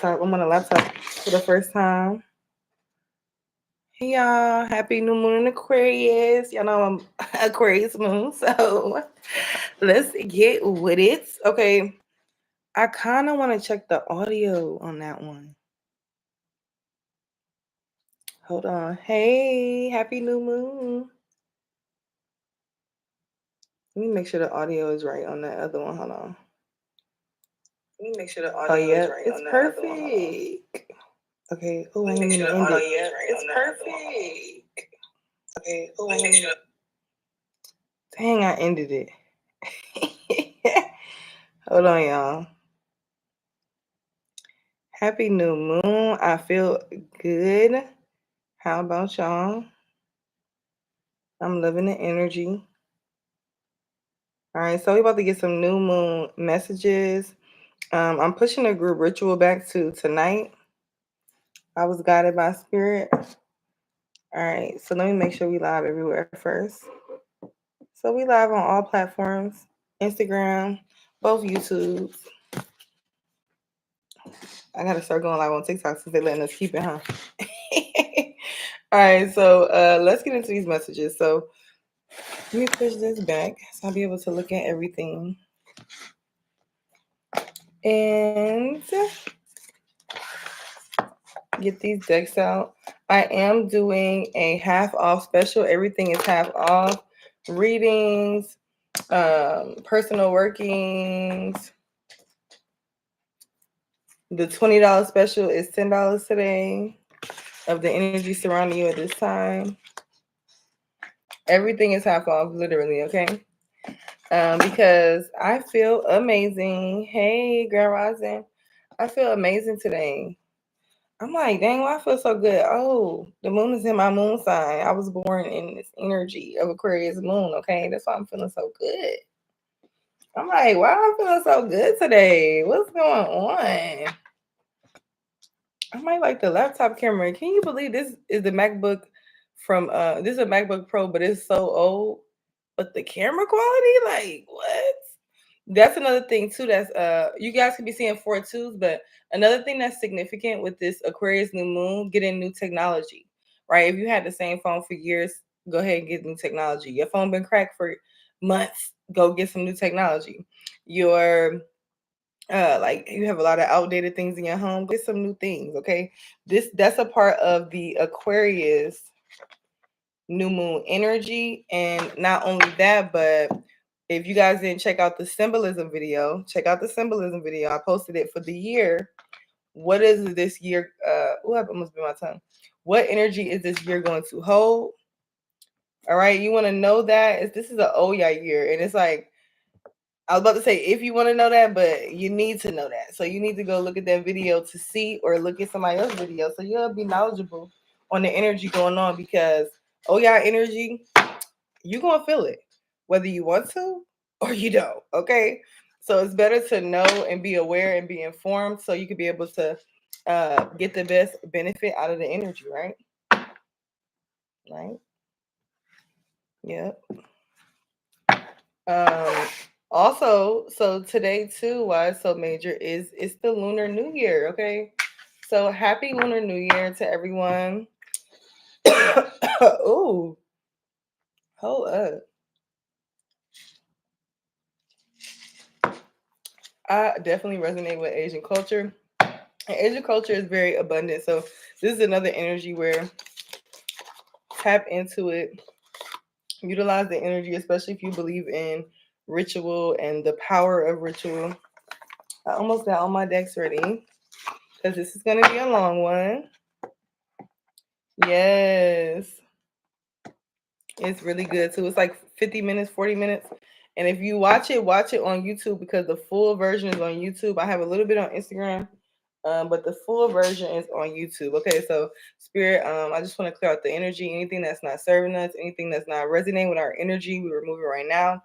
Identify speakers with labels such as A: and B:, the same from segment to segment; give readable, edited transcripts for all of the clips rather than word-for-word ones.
A: I'm on a laptop for the first time. Hey y'all, happy new moon in Aquarius. Y'all know I'm Aquarius moon, so let's get with it. Okay, I kind of want to check the audio on that one. Hold on. Hey, happy new moon. Let me make sure the audio is right on that other one. Hold on. Let me make sure the audio is right on that other one. Perfect. Okay. Oh, I didn't even end it. It's perfect. Okay. Oh, I didn't even. Dang, I ended it. Hold on, y'all. Happy new moon. I feel good. How about y'all? I'm loving the energy. All right, so we're about to get some new moon messages. I'm pushing a group ritual back to tonight. I was guided by spirit. All right, so let me make sure we live everywhere first. So we live on all platforms, Instagram, both YouTubes. I gotta start going live on TikTok since they're letting us keep it, huh? All right, so let's get into these messages. So let me push this back so I'll be able to look at everything. And get these decks out. I am doing a half off special. Everything is half off. Readings, personal workings. The $20 special is $10 today of the energy surrounding you at this time. Everything is half off, literally, okay? Because I feel amazing. Hey, Grand Rising. I feel amazing today. I'm like, dang, why I feel so good? Oh, the moon is in my moon sign. I was born in this energy of Aquarius moon, okay? That's why I'm feeling so good. I'm like, why am I feeling so good today? What's going on? I might like the laptop camera. Can you believe this is the MacBook from this is a MacBook Pro, but it's so old. But the camera quality, like what? That's another thing too. That's you guys could be seeing 4.2s, but another thing that's significant with this Aquarius new moon, getting new technology, right? If you had the same phone for years, go ahead and get new technology. Your phone been cracked for months, go get some new technology. Your like you have a lot of outdated things in your home, get some new things, okay? That's a part of the Aquarius new moon energy. And not only that, but if you guys didn't check out the symbolism video, check out the symbolism video. I posted it for the year. What is this year? What must be my tongue? What energy is this year going to hold? All right, you want to know that this is an Oya year, and it's like I was about to say if you want to know that, but you need to know that. So you need to go look at that video to see, or look at somebody else's video, so you'll be knowledgeable on the energy going on. Because Oya energy, you're gonna feel it, whether you want to or you don't. Okay, so it's better to know and be aware and be informed, so you can be able to get the best benefit out of the energy, right? Right. Yep. Also, so today too, why it's so major is it's the Lunar New Year. Okay, so happy Lunar New Year to everyone. Ooh, hold up. I definitely resonate with Asian culture. And Asian culture is very abundant. So this is another energy where tap into it, utilize the energy, especially if you believe in ritual and the power of ritual. I almost got all my decks ready because this is going to be a long one. Yes. It's really good too. It's like 50 minutes, 40 minutes. And if you watch it on YouTube, because the full version is on YouTube. I have a little bit on Instagram, but the full version is on YouTube. Okay, so Spirit, I just want to clear out the energy. Anything that's not serving us, anything that's not resonating with our energy, we remove it right now.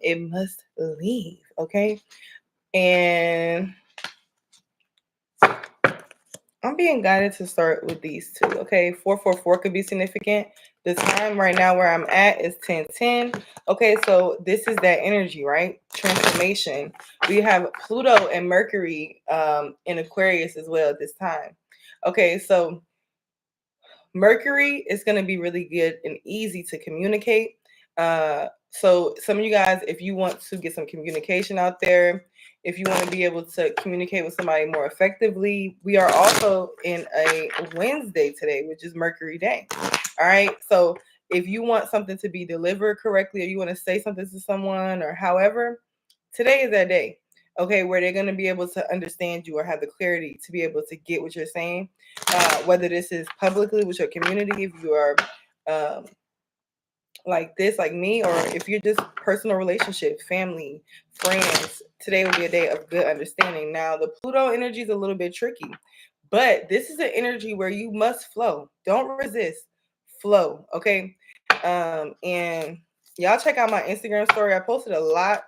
A: It must leave. Okay, and I'm being guided to start with these two. Okay, 444 could be significant. The time right now where I'm at is 1010. Okay, so this is that energy, right? Transformation. We have Pluto and Mercury in Aquarius as well at this time. Okay, so Mercury is going to be really good and easy to communicate. So some of you guys, if you want to get some communication out there, if you want to be able to communicate with somebody more effectively, we are also in a Wednesday today, which is Mercury Day. All right. So if you want something to be delivered correctly, or you want to say something to someone, or however, today is that day. Okay, where they're going to be able to understand you or have the clarity to be able to get what you're saying, whether this is publicly with your community, if you are um, like this, like me, or if you're just personal relationships, family, friends, today will be a day of good understanding. Now, the Pluto energy is a little bit tricky, but this is an energy where you must flow. Don't resist, flow. Okay. And y'all check out my Instagram story. I posted a lot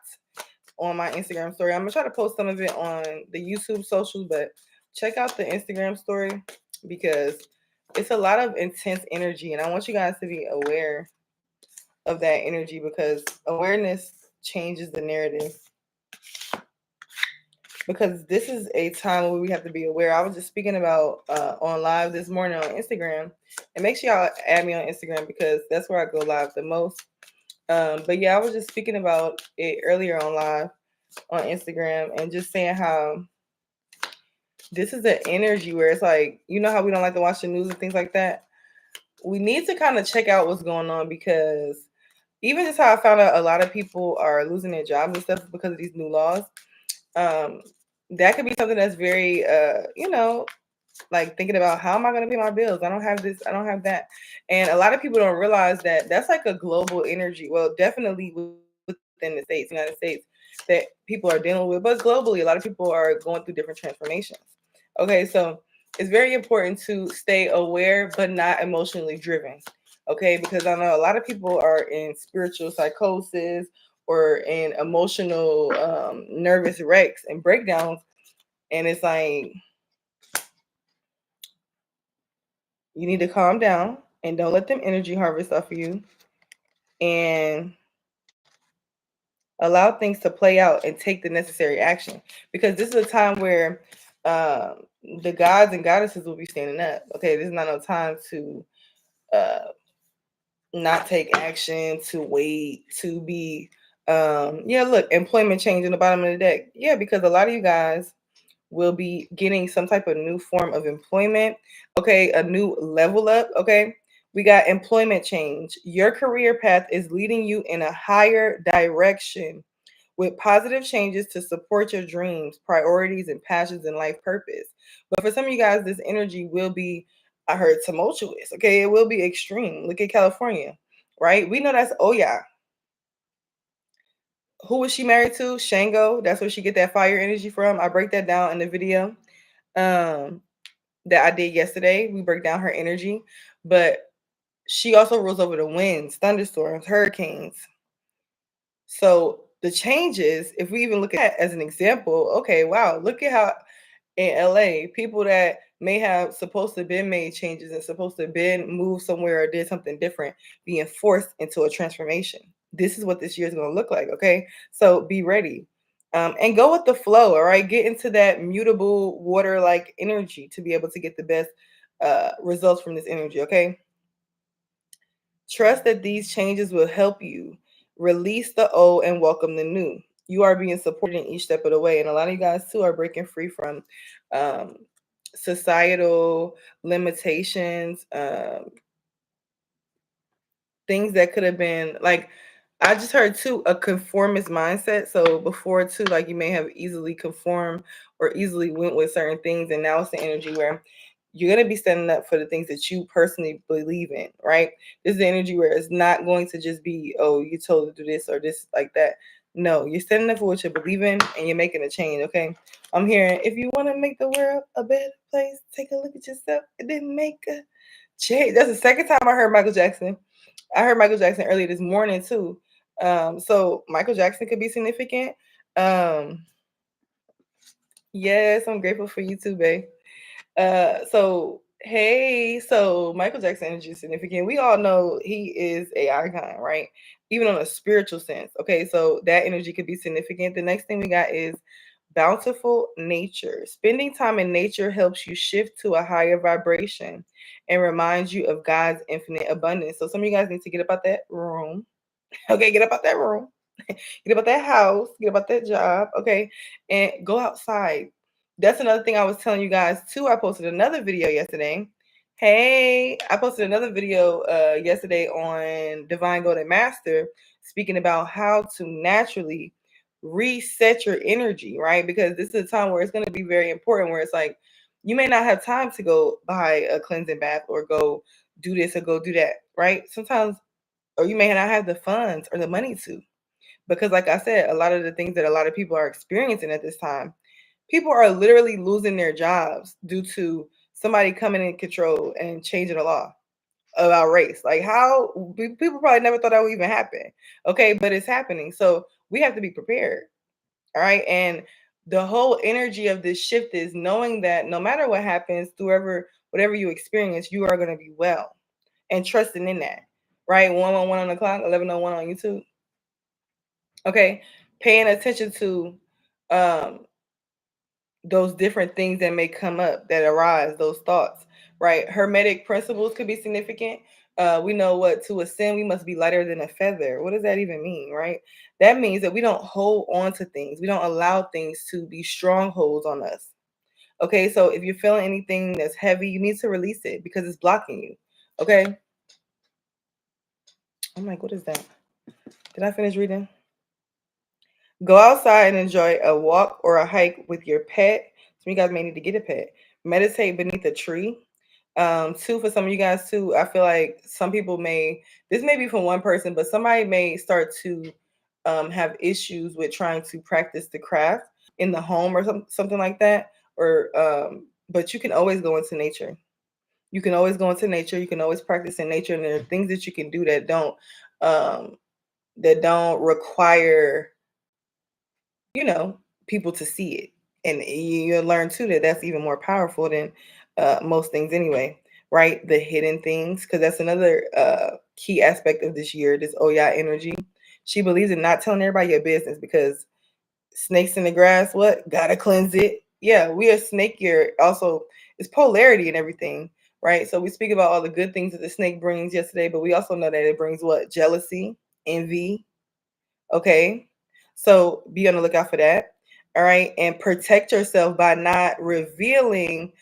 A: on my Instagram story. I'm gonna try to post some of it on the YouTube socials, but check out the Instagram story because it's a lot of intense energy, and I want you guys to be aware of that energy because awareness changes the narrative. Because this is a time where we have to be aware. I was just speaking about on live this morning on Instagram, and make sure y'all add me on Instagram because that's where I go live the most. But yeah, I was just speaking about it earlier on live on Instagram and just saying how this is an energy where it's like, you know how we don't like to watch the news and things like that? We need to kind of check out what's going on because even just how I found out a lot of people are losing their jobs and stuff because of these new laws. Um, that could be something that's very, like thinking about how am I going to pay my bills? I don't have this, I don't have that. And a lot of people don't realize that that's like a global energy. Well, definitely within the States, United States, that people are dealing with, but globally, a lot of people are going through different transformations. Okay, so it's very important to stay aware, but not emotionally driven. Okay, because I know a lot of people are in spiritual psychosis or in emotional nervous wrecks and breakdowns. And it's like, you need to calm down and don't let them energy harvest off of you and allow things to play out and take the necessary action. Because this is a time where the gods and goddesses will be standing up. Okay, this is not no time to uh, not take action, to wait, to be, yeah, look, employment change in the bottom of the deck. Yeah, because a lot of you guys will be getting some type of new form of employment. Okay, a new level up. Okay, we got employment change. Your career path is leading you in a higher direction with positive changes to support your dreams, priorities, and passions and life purpose. But for some of you guys, this energy will be, I heard, tumultuous. Okay, it will be extreme. Look at California, right? We know that's, oh yeah. Who was she married to? Shango. That's where she get that fire energy from. I break that down in the video um, that I did yesterday. We break down her energy, but she also rules over the winds, thunderstorms, hurricanes. So the changes, if we even look at that as an example, okay, wow, look at how in LA, people that may have supposed to been made changes and supposed to been moved somewhere or did something different, being forced into a transformation. This is what this year is going to look like. Okay, so be ready and go with the flow. All right, get into that mutable water-like energy to be able to get the best results from this energy. Okay, trust that these changes will help you release the old and welcome the new. You are being supported in each step of the way. And a lot of you guys, too, are breaking free from um, societal limitations, things that could have been like, I just heard too a conformist mindset. So before too, like you may have easily conformed or easily went with certain things, and now it's the energy where you're gonna be standing up for the things that you personally believe in, right? This is the energy where it's not going to just be, oh, you told to do this or this like that. No, you're standing up for what you believe in and you're making a change. Okay, I'm hearing if you want to make the world a better place, take a look at yourself and then make a change. That's the second time I heard Michael Jackson. I heard Michael Jackson earlier this morning too. So Michael Jackson could be significant. Um, yes, I'm grateful for you too, babe. So hey, so Michael Jackson energy is significant. We all know he is a icon, right? Even on a spiritual sense. Okay, so that energy could be significant. The next thing we got is bountiful nature. Spending time in nature helps you shift to a higher vibration and reminds you of God's infinite abundance. So some of you guys need to get up out that room. Okay, get up out that room. Get about that house, get about that job, okay, and go outside. That's another thing I was telling you guys too. I posted another video yesterday. Hey, I posted another video yesterday on Divine Golden Master, speaking about how to naturally reset your energy, right? Because this is a time where it's going to be very important, where it's like you may not have time to go buy a cleansing bath or go do this or go do that, right? Sometimes, or you may not have the funds or the money to, because like I said, a lot of the things that a lot of people are experiencing at this time, people are literally losing their jobs due to somebody coming in control and changing the law about race. Like how people probably never thought that would even happen. Okay, but it's happening. So we have to be prepared. All right. And the whole energy of this shift is knowing that no matter what happens, whatever you experience, you are going to be well, and trusting in that. Right. 111 on the clock, 11:01 on YouTube. Okay, paying attention to um those different things that may come up, that arise, those thoughts, right? Hermetic principles could be significant. We know what to ascend, we must be lighter than a feather. What does that even mean, right? That means that we don't hold on to things, we don't allow things to be strongholds on us. Okay, so if you're feeling anything that's heavy, you need to release it because it's blocking you. Okay, I'm like, what is that? Did I finish reading? Go outside and enjoy a walk or a hike with your pet. Some of you guys may need to get a pet. Meditate beneath a tree. Two, for some of you guys too, I feel like some people this may be for one person, but somebody may start to have issues with trying to practice the craft in the home or something like that. Or but you can always go into nature. You can always go into nature. You can always practice in nature, and there are things that you can do um, that don't require, you know, people to see it. And you learn too that that's even more powerful than most things anyway, right? The hidden things, because that's another key aspect of this year, this Oya energy. She believes in not telling everybody your business because snakes in the grass, what? Gotta cleanse it. Yeah, we are snake year. Also, it's polarity and everything, right? So we speak about all the good things that the snake brings yesterday, but we also know that it brings what? Jealousy, envy, okay. So be on the lookout for that. All right. And protect yourself by not revealing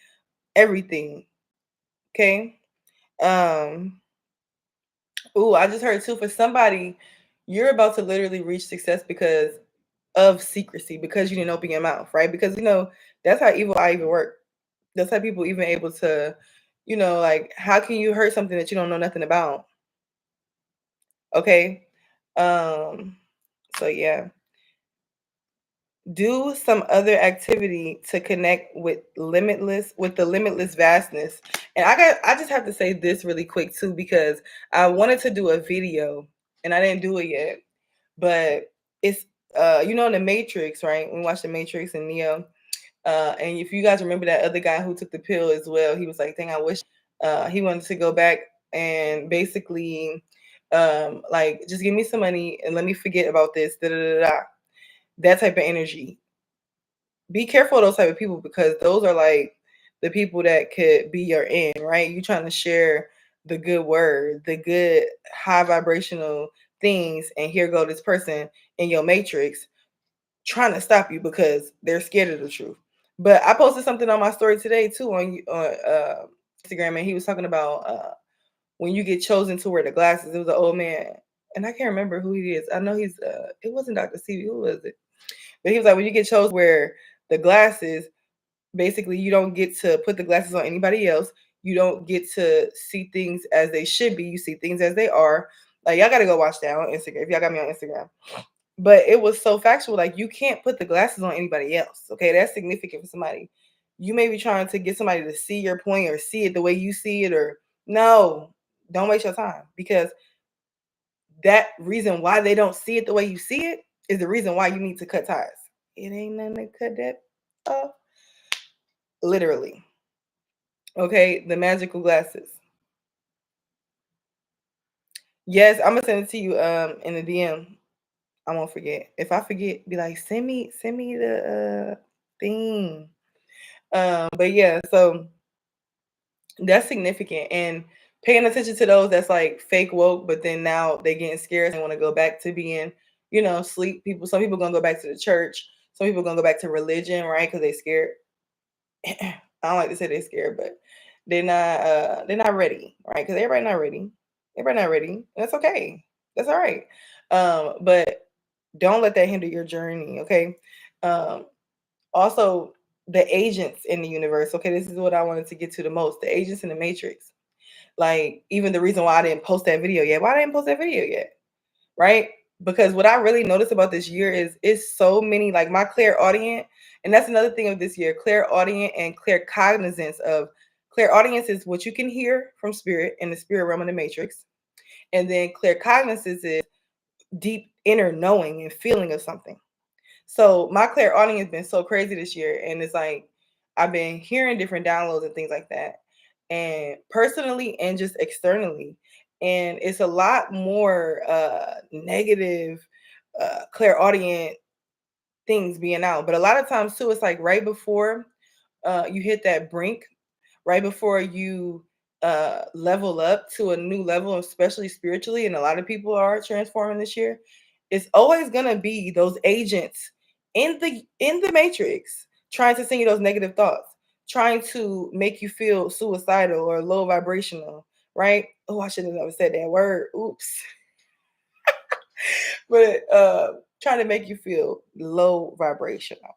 A: everything. Okay. Um, I just heard too, for somebody, you're about to literally reach success because of secrecy, because you didn't open your mouth, right? Because that's how evil eye even work. That's how people even able to, like, how can you hurt something that you don't know nothing about? Okay. Um, so yeah. Do some other activity to connect with the limitless vastness. And I just have to say this really quick too, because I wanted to do a video and I didn't do it yet. But it's in the Matrix, right? We watched the Matrix and Neo. And if you guys remember that other guy who took the pill as well, he was like, dang, I wish he wanted to go back and basically like, just give me some money and let me forget about this. Da, da, da, da. That type of energy. Be careful of those type of people, because those are like the people that could be your end, right? You trying to share the good word, the good high vibrational things, and here go this person in your matrix trying to stop you because they're scared of the truth. But I posted something on my story today too on Instagram, and he was talking about when you get chosen to wear the glasses. It was an old man, and I can't remember who he is. I know he's it wasn't Dr. C. Who was it? But he was like, when you get chosen to wear the glasses, basically you don't get to put the glasses on anybody else. You don't get to see things as they should be. You see things as they are. Like, y'all got to go watch that on Instagram if y'all got me on Instagram. But it was so factual. Like, you can't put the glasses on anybody else. Okay, that's significant for somebody. You may be trying to get somebody to see your point or see it the way you see it, or no, don't waste your time, because that reason why they don't see it the way you see it is the reason why you need to cut ties. It ain't nothing to cut that off. Literally. Okay, the magical glasses. Yes, I'm gonna send it to you in the DM. I won't forget. If I forget, be like, send me the thing. But yeah, so that's significant, and paying attention to those that's like fake woke, but then now they getting scared and want to go back to being, sleep people. Some people gonna go back to the church. Some people gonna go back to religion, right? Because they scared. I don't like to say they're scared, but they're not ready, right? Because everybody not ready. Everybody not ready. And that's okay. That's all right. But don't let that hinder your journey, okay? Um, Also, the agents in the universe. Okay, this is what I wanted to get to the most. The agents in the matrix. Like, even the reason why I didn't post that video yet. Why I didn't post that video yet? Right? Because what I really noticed about this year is it's so many, like my clairaudient, and that's another thing of this year, clairaudient and claircognizance of clairaudience is what you can hear from spirit in the spirit realm of the matrix. And then claircognizance is deep inner knowing and feeling of something. So my clairaudient has been so crazy this year, and it's like I've been hearing different downloads and things like that, and personally and just externally, and it's a lot more negative clairaudient things being out. But a lot of times too, it's like right before you hit that brink, right before you level up to a new level, especially spiritually, and a lot of people are transforming this year. It's always gonna be those agents in the matrix trying to send you those negative thoughts, trying to make you feel suicidal or low vibrational, right? Oh, I should have never said that word. Oops. But trying to make you feel low vibrational.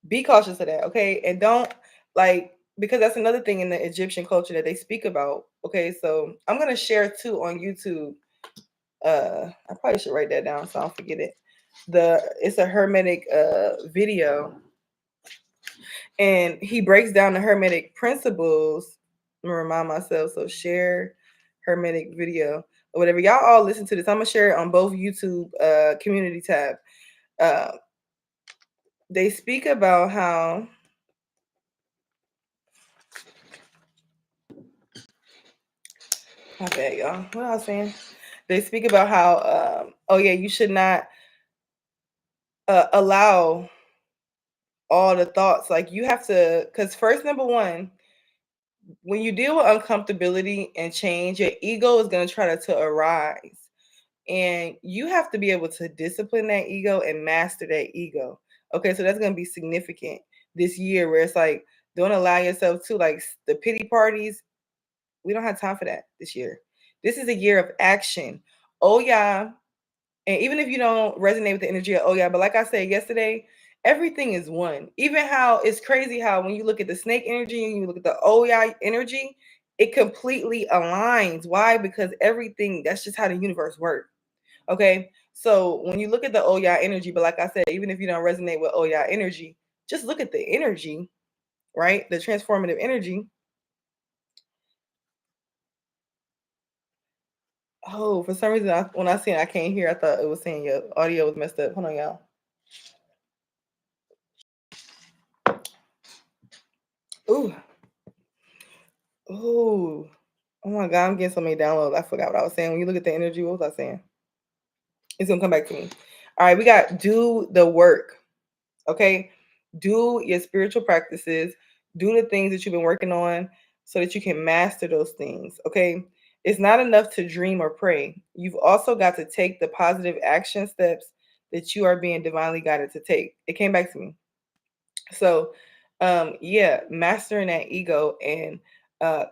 A: Be cautious of that, okay? And don't like because that's another thing in the Egyptian culture that they speak about. Okay, so I'm gonna share too on YouTube. I probably should write that down so I don't forget it. It's a hermetic video, and he breaks down the hermetic principles. I'm gonna remind myself. So share hermetic video or whatever. Y'all all listen to this. I'm gonna share it on both YouTube community tab. Uh, they speak about how my bad, y'all. What I was saying? They speak about how, oh yeah, you should not allow all the thoughts. Like you have to, because first, number one, when you deal with uncomfortability and change, your ego is going to try to arise, and you have to be able to discipline that ego and master that ego. Okay, so that's going to be significant this year, where it's like, don't allow yourself to like the pity parties. We don't have time for that this year. This is a year of action. Oh yeah. And even if you don't resonate with the energy of oh yeah, but like I said yesterday, everything is one. Even how it's crazy how when you look at the snake energy and you look at the oh yeah energy, it completely aligns. Why? Because everything, that's just how the universe works. Okay. So when you look at the oh yeah energy, but like I said, even if you don't resonate with oh yeah energy, just look at the energy, right? The transformative energy. Oh, for some reason, when I seen it, I can't hear. I thought it was saying your audio was messed up. Hold on, y'all. Ooh, ooh. Oh my God, I'm getting so many downloads. I forgot what I was saying. When you look at the energy, what was I saying? It's gonna come back to me. All right, we got do the work. Okay, do your spiritual practices. Do the things that you've been working on so that you can master those things. Okay, it's not enough to dream or pray. You've also got to take the positive action steps that you are being divinely guided to take. It came back to me. So, yeah, mastering that ego and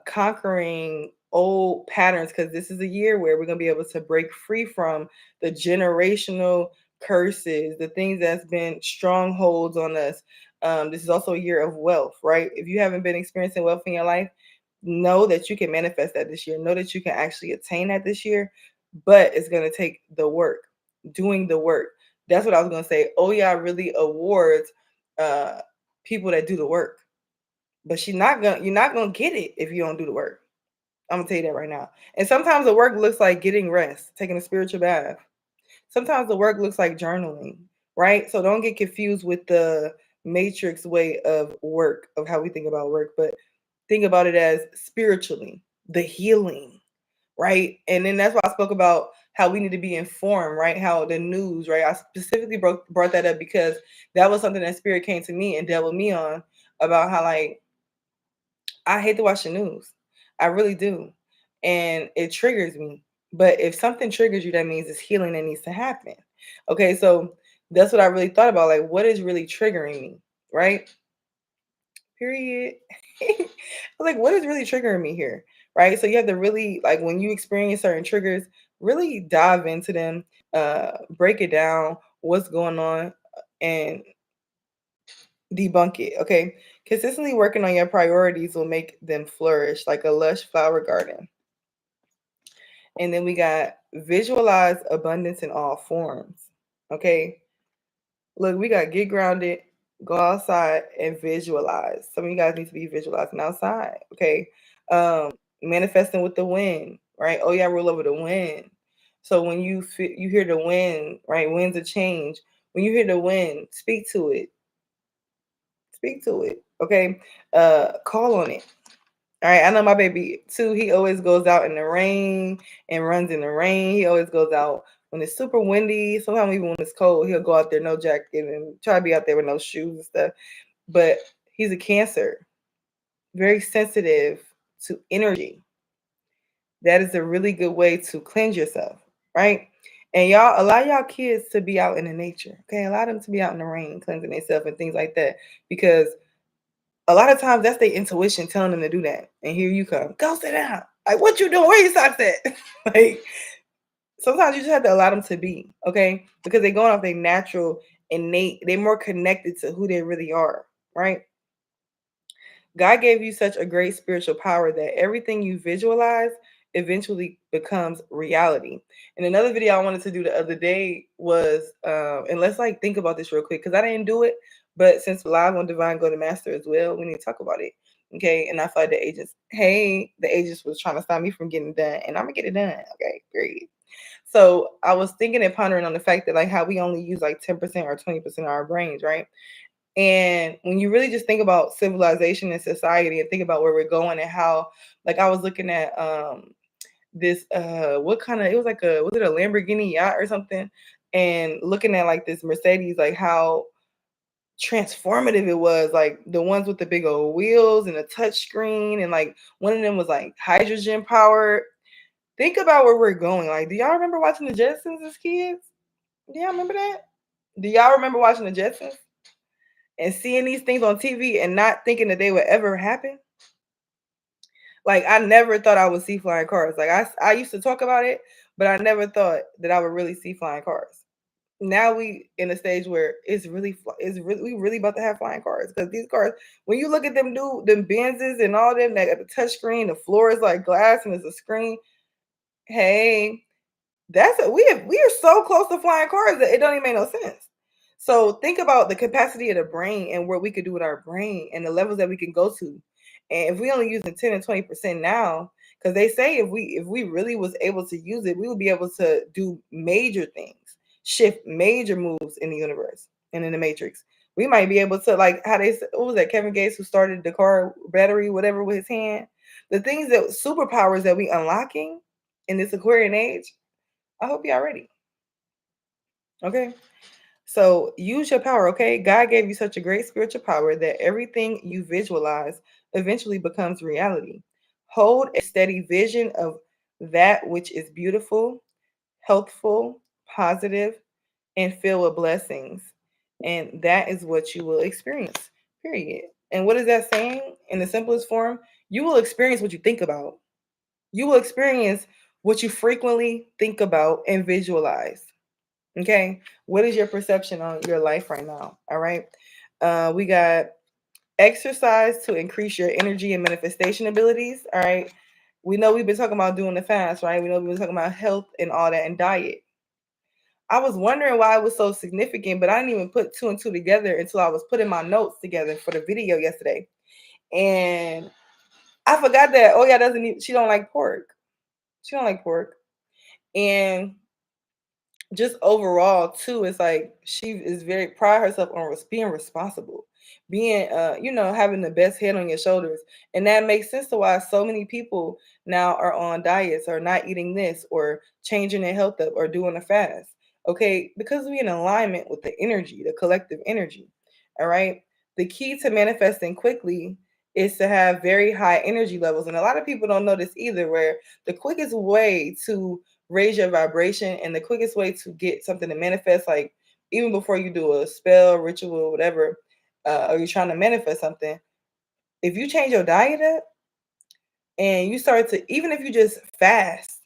A: conquering old patterns, because this is a year where we're gonna be able to break free from the generational curses, the things that's been strongholds on us. This is also a year of wealth, right? If you haven't been experiencing wealth in your life, know that you can manifest that this year. Know that you can actually attain that this year, but it's gonna take the work, doing the work. That's what I was gonna say. Oh yeah, really awards uh people that do the work. But you're not gonna get it if you don't do the work. I'm gonna tell you that right now. And sometimes the work looks like getting rest, taking a spiritual bath. Sometimes the work looks like journaling, right? So don't get confused with the matrix way of work, of how we think about work. But think about it as spiritually, the healing, right? And then that's why I spoke about how we need to be informed, right? How the news, right? I specifically brought that up because that was something that spirit came to me and dealt with me on, about how, like, I hate to watch the news. I really do. And it triggers me. But if something triggers you, that means it's healing that needs to happen. Okay, so that's what I really thought about. Like, what is really triggering me, right? Period. I was like, what is really triggering me here? Right. So you have to really, like, when you experience certain triggers, really dive into them, break it down, what's going on, and debunk it. Okay. Consistently working on your priorities will make them flourish like a lush flower garden. And then we got visualize abundance in all forms. Okay. Look, we got get grounded, go outside, and visualize. Some of you guys need to be visualizing outside. Okay. Manifesting with the wind, right? Oh yeah, rule over the wind. So when you hear the wind, right? Winds of change. When you hear the wind, speak to it. Speak to it. Okay. Call on it. All right. I know my baby too. He always goes out in the rain and runs in the rain. He always goes out when it's super windy. Sometimes even when it's cold, he'll go out there no jacket and try to be out there with no shoes and stuff. But he's a Cancer, very sensitive to energy. That is a really good way to cleanse yourself, right? And y'all allow y'all kids to be out in the nature. Okay, allow them to be out in the rain, cleansing themselves and things like that. Because a lot of times that's their intuition telling them to do that. And here you come. Go sit down. Like, what you doing? Where your socks at? Like, sometimes you just have to allow them to be, okay? Because they're going off their natural, innate, they're more connected to who they really are, right? God gave you such a great spiritual power that everything you visualize eventually becomes reality. And another video I wanted to do the other day was, and let's like think about this real quick because I didn't do it, but since we're live on Divine Go to Master as well, we need to talk about it. Okay. And I feel like the agents was trying to stop me from getting done, and I'm gonna get it done. Okay, period. So I was thinking and pondering on the fact that, like, how we only use like 10% or 20% of our brains, right? And when you really just think about civilization and society and think about where we're going and how, like, I was looking at this what kind of, it was like a, was it a Lamborghini yacht or something? And looking at like this Mercedes, like how transformative it was, like the ones with the big old wheels and a touch screen, and like one of them was like hydrogen powered. Think about where we're going. Like, do y'all remember watching the Jetsons as kids? Do y'all remember that? Do y'all remember watching the Jetsons and seeing these things on TV and not thinking that they would ever happen? Like, I never thought I would see flying cars. Like, I used to talk about it, but I never thought that I would really see flying cars. Now we in a stage where we really about to have flying cars, because these cars, when you look at them, them Benzes and all them that got the touch screen, the floor is like glass and it's a screen. Hey, we are so close to flying cars that it don't even make no sense. So think about the capacity of the brain and what we could do with our brain and the levels that we can go to. And if we only using 10 and 20% now, because they say if we really was able to use it, we would be able to do major things, shift major moves in the universe and in the matrix. We might be able to, like, how they said, what was that, Kevin Gates, who started the car battery, whatever, with his hand. The things, that superpowers that we unlocking in this Aquarian age, I hope y'all ready. Okay. So use your power. Okay. God gave you such a great spiritual power that everything you visualize eventually becomes reality. Hold a steady vision of that which is beautiful, healthful, positive, and filled with blessings. And that is what you will experience. Period. And what is that saying in the simplest form? You will experience what you think about. You will experience what you frequently think about and visualize. Okay. What is your perception on your life right now? All right. We got exercise to increase your energy and manifestation abilities. All right. We know we've been talking about doing the fast, right? We know we've been talking about health and all that and diet. I was wondering why it was so significant, but I didn't even put two and two together until I was putting my notes together for the video yesterday. And I forgot that, oh yeah, she don't like pork. She don't like pork. And just overall too, it's like she is very proud herself on being responsible. being having the best head on your shoulders. And that makes sense to why so many people now are on diets or not eating this or changing their health up or doing a fast. Okay, because we're in alignment with the energy, the collective energy. All right. The key to manifesting quickly is to have very high energy levels. And a lot of people don't know this either, where the quickest way to raise your vibration and the quickest way to get something to manifest, like even before you do a spell, ritual, whatever, or you're trying to manifest something, if you change your diet up and you start to, even if you just fast,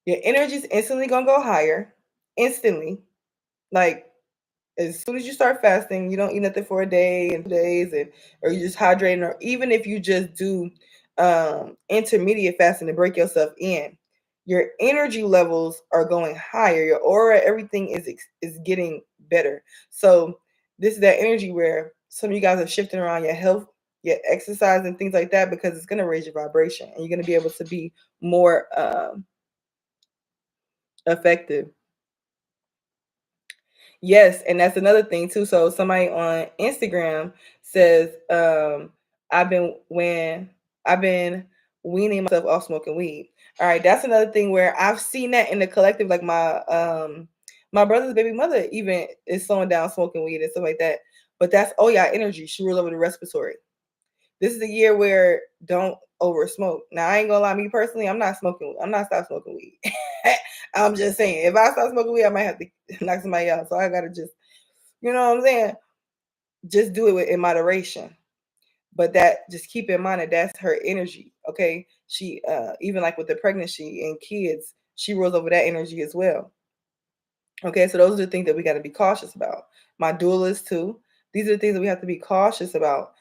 A: your energy's instantly gonna go higher, instantly. Like as soon as you start fasting, you don't eat nothing for a day and 2 days, and or you just hydrating, or even if you just do intermediate fasting to break yourself in, your energy levels are going higher. Your aura, everything is getting better. So this is that energy where some of you guys are shifting around your health, your exercise, and things like that, because it's going to raise your vibration, and you're going to be able to be more effective. Yes, and that's another thing too. So somebody on Instagram says, I've been weaning myself off smoking weed. All right, that's another thing where I've seen that in the collective, like my brother's baby mother even is slowing down smoking weed and stuff like that. But that's yeah, energy. She ruled over the respiratory. This is a year where don't over smoke. Now I ain't gonna lie, me personally, I'm not stop smoking weed. I'm just saying, if I stop smoking weed, I might have to knock somebody out. So I gotta just, you know what I'm saying? Just do it in moderation. But that, just keep in mind that that's her energy. Okay. She even like with the pregnancy and kids, she rules over that energy as well. Okay, so those are the things that we got to be cautious about. My duelist too. These are the things that we have to be cautious about.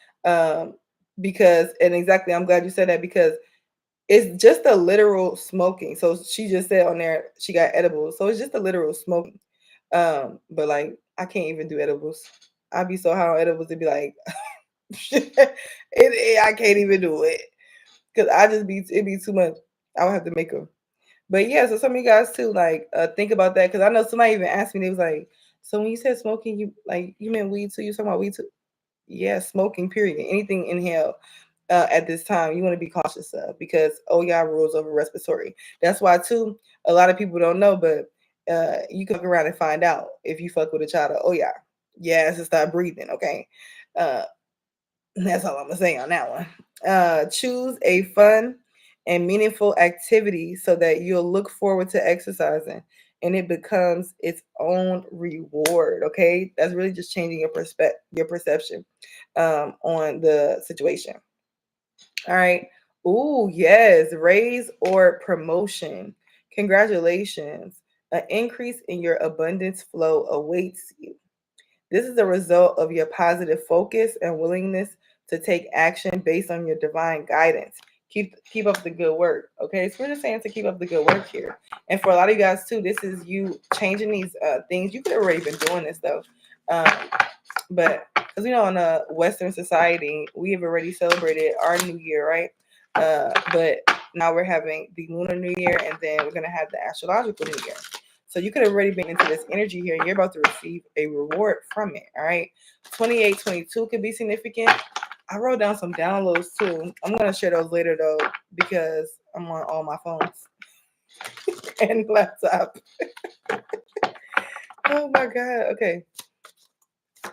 A: Because, and exactly, I'm glad you said that, because it's just a literal smoking. So she just said on there she got edibles. So it's just a literal smoking. But like I can't even do edibles. I'd be so high on edibles to be like, I can't even do it because it'd be too much. I would have to make them. But yeah, so some of you guys too, like think about that, because I know somebody even asked me. They was like, "So when you said smoking, you meant weed too? You talking about weed too?" Yeah, smoking. Period. Anything inhale at this time, you want to be cautious of, because yeah, rules over respiratory. That's why too. A lot of people don't know, but you can look around and find out if you fuck with a child. Yeah, it's to start breathing. Okay, uh, that's all I'm gonna say on that one. Choose a fun and meaningful activity so that you'll look forward to exercising and it becomes its own reward. Okay, that's really just changing your perception on the situation. All right. Ooh, yes, raise or promotion. Congratulations. An increase in your abundance flow awaits you. This is a result of your positive focus and willingness to take action based on your divine guidance. Keep up the good work. Okay, so we're just saying to keep up the good work here. And for a lot of you guys too, this is you changing these things. You could have already been doing this though, um, but because in a Western society, we have already celebrated our New Year, right? But now we're having the Lunar New Year, and then we're gonna have the astrological New Year. So you could have already been into this energy here, and you're about to receive a reward from it. All right. 2822 could be significant. I wrote down some downloads too. I'm gonna share those later though, because I'm on all my phones and laptop. Oh my god. Okay.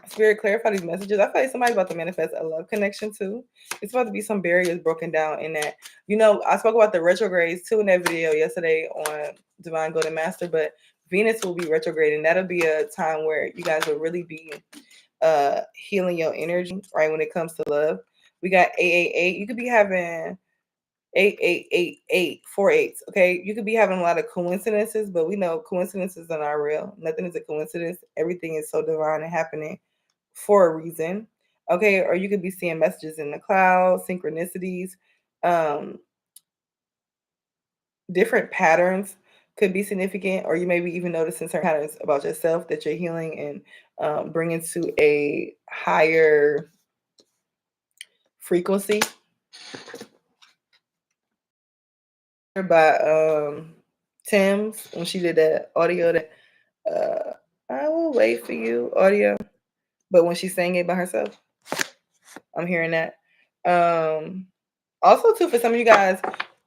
A: Spirit, clarify these messages. I feel like somebody's about to manifest a love connection too. It's about to be some barriers broken down in that. I spoke about the retrogrades too in that video yesterday on Divine Golden Master, but Venus will be retrograde, and that'll be a time where you guys will really be healing your energy, right? When it comes to love. We got 888. You could be having 8888 four eights. Okay. You could be having a lot of coincidences, but we know coincidences are not real. Nothing is a coincidence. Everything is so divine and happening for a reason. Okay. Or you could be seeing messages in the clouds, synchronicities, different patterns could be significant, or you may be even noticing certain patterns about yourself that you're healing and bringing to a higher frequency. By Tim's, when she did that audio, that I will wait for you audio. But when she's saying it by herself, I'm hearing that. Also, too, for some of you guys,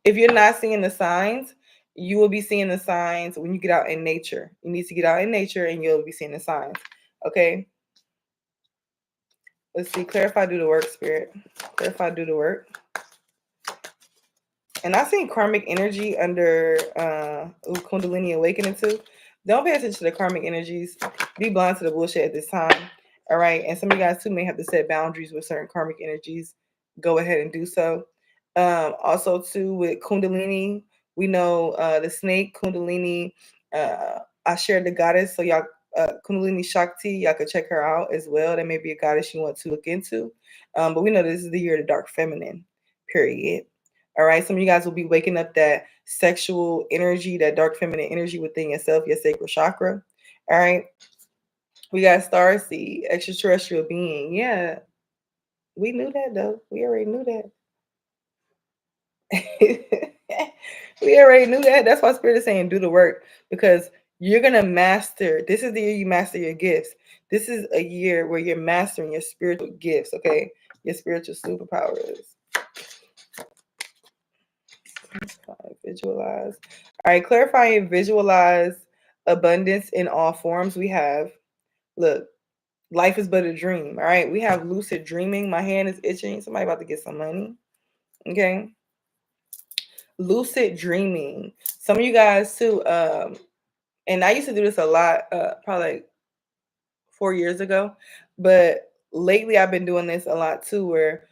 A: if you're not seeing the signs, you will be seeing the signs when you get out in nature. You need to get out in nature and you'll be seeing the signs. Okay. Let's see. Clarify, do the work, spirit. Clarify, do the work. And I seen karmic energy under Kundalini awakening too. Don't pay attention to the karmic energies. Be blind to the bullshit at this time. All right. And some of you guys too may have to set boundaries with certain karmic energies. Go ahead and do so. Also too with Kundalini, we know the snake Kundalini. I shared the goddess, so y'all Kundalini Shakti, y'all could check her out as well. That may be a goddess you want to look into. But we know this is the year of the dark feminine. Period. All right. Some of you guys will be waking up that sexual energy, that dark feminine energy within yourself, your sacral chakra. All right. We got starseed, extraterrestrial being. Yeah. We knew that though. We already knew that. We already knew that. That's why Spirit is saying do the work, because you're going to master. This is the year you master your gifts. This is a year where you're mastering your spiritual gifts. Okay. Your spiritual superpowers. Visualize. All right, clarify and visualize abundance in all forms. We have, look, life is but a dream. All right, we have lucid dreaming. My hand is itching. Somebody about to get some money. Okay. Lucid dreaming. Some of you guys too, and I used to do this a lot, probably like 4 years ago, but lately I've been doing this a lot too, where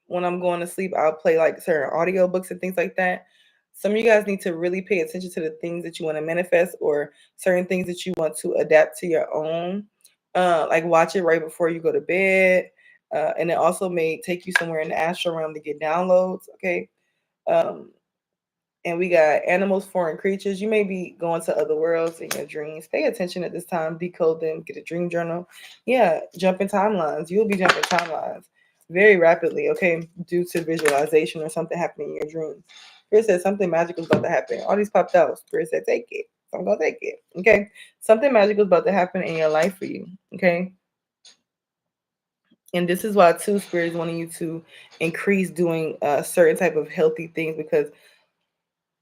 A: when I'm going to sleep, I'll play like certain audiobooks and things like that. Some of you guys need to really pay attention to the things that you want to manifest, or certain things that you want to adapt to your own. Like watch it right before you go to bed. And it also may take you somewhere in the astral realm to get downloads. Okay. Um, and we got animals, foreign creatures. You may be going to other worlds in your dreams. Pay attention at this time. Decode them. Get a dream journal. Yeah, jumping timelines. You'll be jumping timelines very rapidly, okay, due to visualization or something happening in your dreams. Spirit said something magical is about to happen. All these popped out. Spirit said, take it. So I'm going to take it, okay? Something magical is about to happen in your life for you, okay? And this is why, too, Spirit is wanting you to increase doing certain type of healthy things, because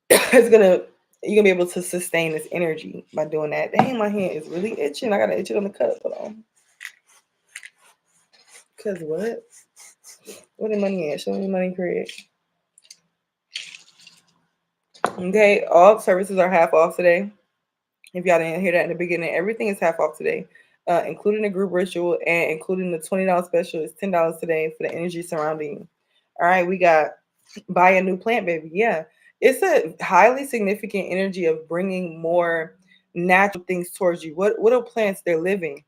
A: it's gonna you're gonna be able to sustain this energy by doing that. Dang, my hand is really itching. I gotta itch it on the cup. Hold on. Cause what? Where the money at? Show me money, Craig. Okay, all services are half off today. If y'all didn't hear that in the beginning, everything is half off today, including the group ritual and including the $20 special. It's $10 today for the energy surrounding you. All right, we got buy a new plant, baby. Yeah, it's a highly significant energy of bringing more natural things towards you. What are plants? They're living,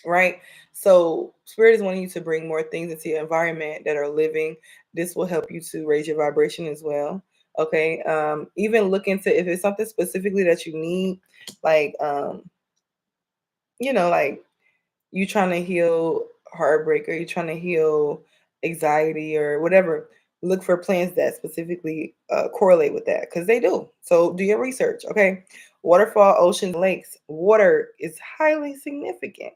A: right? So spirit is wanting you to bring more things into your environment that are living. This will help you to raise your vibration as well. Okay. Even look into if it's something specifically that you need, like like you trying to heal heartbreak, or you trying to heal anxiety or whatever. Look for plants that specifically correlate with that, because they do. So do your research. Okay. Waterfall, oceans, lakes. Water is highly significant.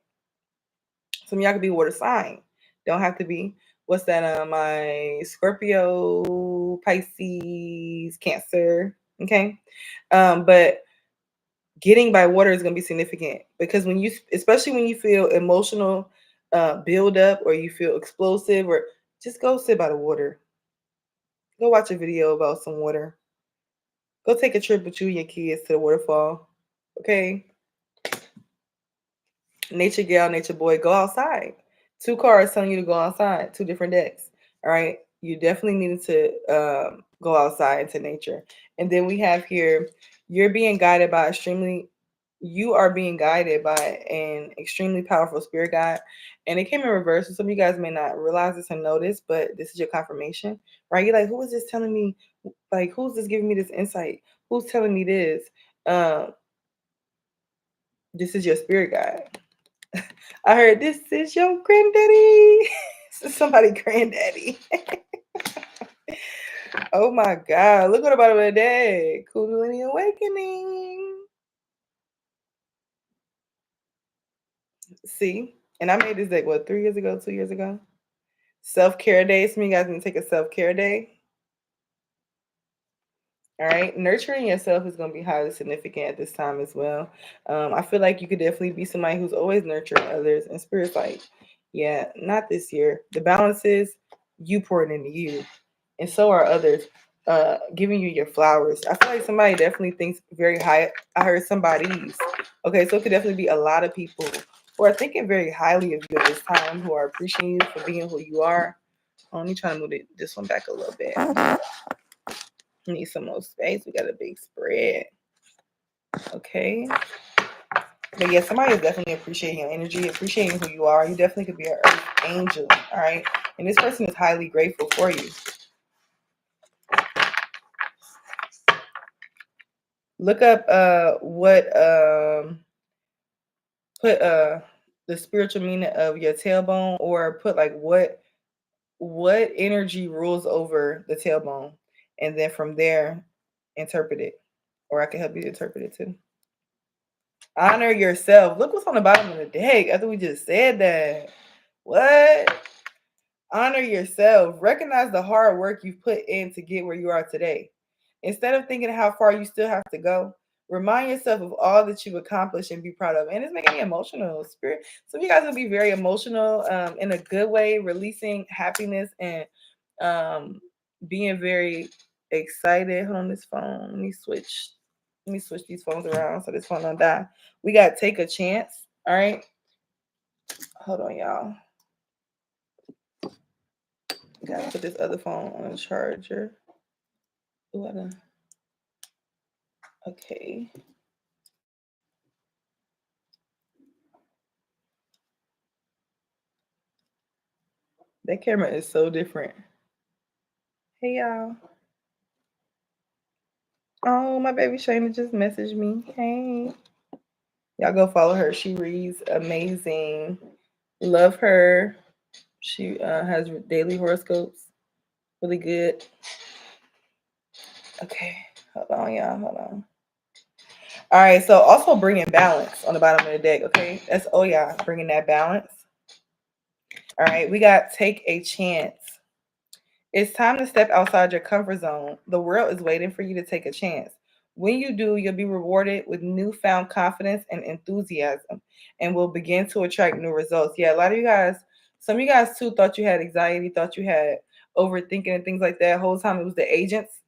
A: Some of y'all could be water sign. Don't have to be. What's that? My Scorpio, Pisces, Cancer. Okay. But getting by water is going to be significant, because especially when you feel emotional build up, or you feel explosive, or just go sit by the water. Go watch a video about some water. Go take a trip with you and your kids to the waterfall. Okay. Nature gal, nature boy, go outside. Two cards telling you to go outside, two different decks. All right. You definitely needed to go outside into nature. And then we have here, you are being guided by an extremely powerful spirit guide. And it came in reverse. So some of you guys may not realize this and know this, but this is your confirmation, right? You're like, who is this telling me? Like, who's this giving me this insight? Who's telling me this? This is your spirit guide. I heard this is your granddaddy. This is somebody granddaddy. Oh my God. Look what about the day. Kundalini awakening. See? And I made this deck, what, 3 years ago, 2 years ago? Self-care day. Some of you guys need to take a self-care day. All right. Nurturing yourself is going to be highly significant at this time as well. I feel like you could definitely be somebody who's always nurturing others. And Spirit's like, yeah, not this year. The balance is you pouring into you. And so are others giving you your flowers. I feel like somebody definitely thinks very high. I heard somebody's. Okay, so it could definitely be a lot of people who are thinking very highly of you at this time, who are appreciating you for being who you are. Let me try to move this one back a little bit. Need some more space. We got a big spread. Okay. But yeah, somebody is definitely appreciating your energy, appreciating who you are. You definitely could be an earth angel. All right. And this person is highly grateful for you. Look up put the spiritual meaning of your tailbone, or put like what energy rules over the tailbone, and then from there interpret it. Or I can help you interpret it too. Honor yourself. Look what's on the bottom of the deck after we just said that. What? Honor yourself. Recognize the hard work you've put in to get where you are today. Instead of thinking how far you still have to go, remind yourself of all that you've accomplished and be proud of. And it's making me emotional. Spirit. So you guys will be very emotional in a good way, releasing happiness and being very excited. Hold on, this phone. Let me switch these phones around so this phone don't die. We got take a chance. All right. Hold on, y'all. Gotta put this other phone on a charger. Ooh, okay. That camera is so different. Hey y'all. Oh, my baby Shayna just messaged me. Hey. Y'all go follow her. She reads amazing. Love her. She has daily horoscopes. Really good. Okay. Hold on, y'all. Hold on. All right. So also bringing balance on the bottom of the deck. Okay. That's, oh yeah, bringing that balance. All right. We got take a chance. It's time to step outside your comfort zone. The world is waiting for you to take a chance. When you do, you'll be rewarded with newfound confidence and enthusiasm and will begin to attract new results. Yeah, a lot of you guys, some of you guys too thought you had anxiety, thought you had overthinking and things like that. Whole time it was the agents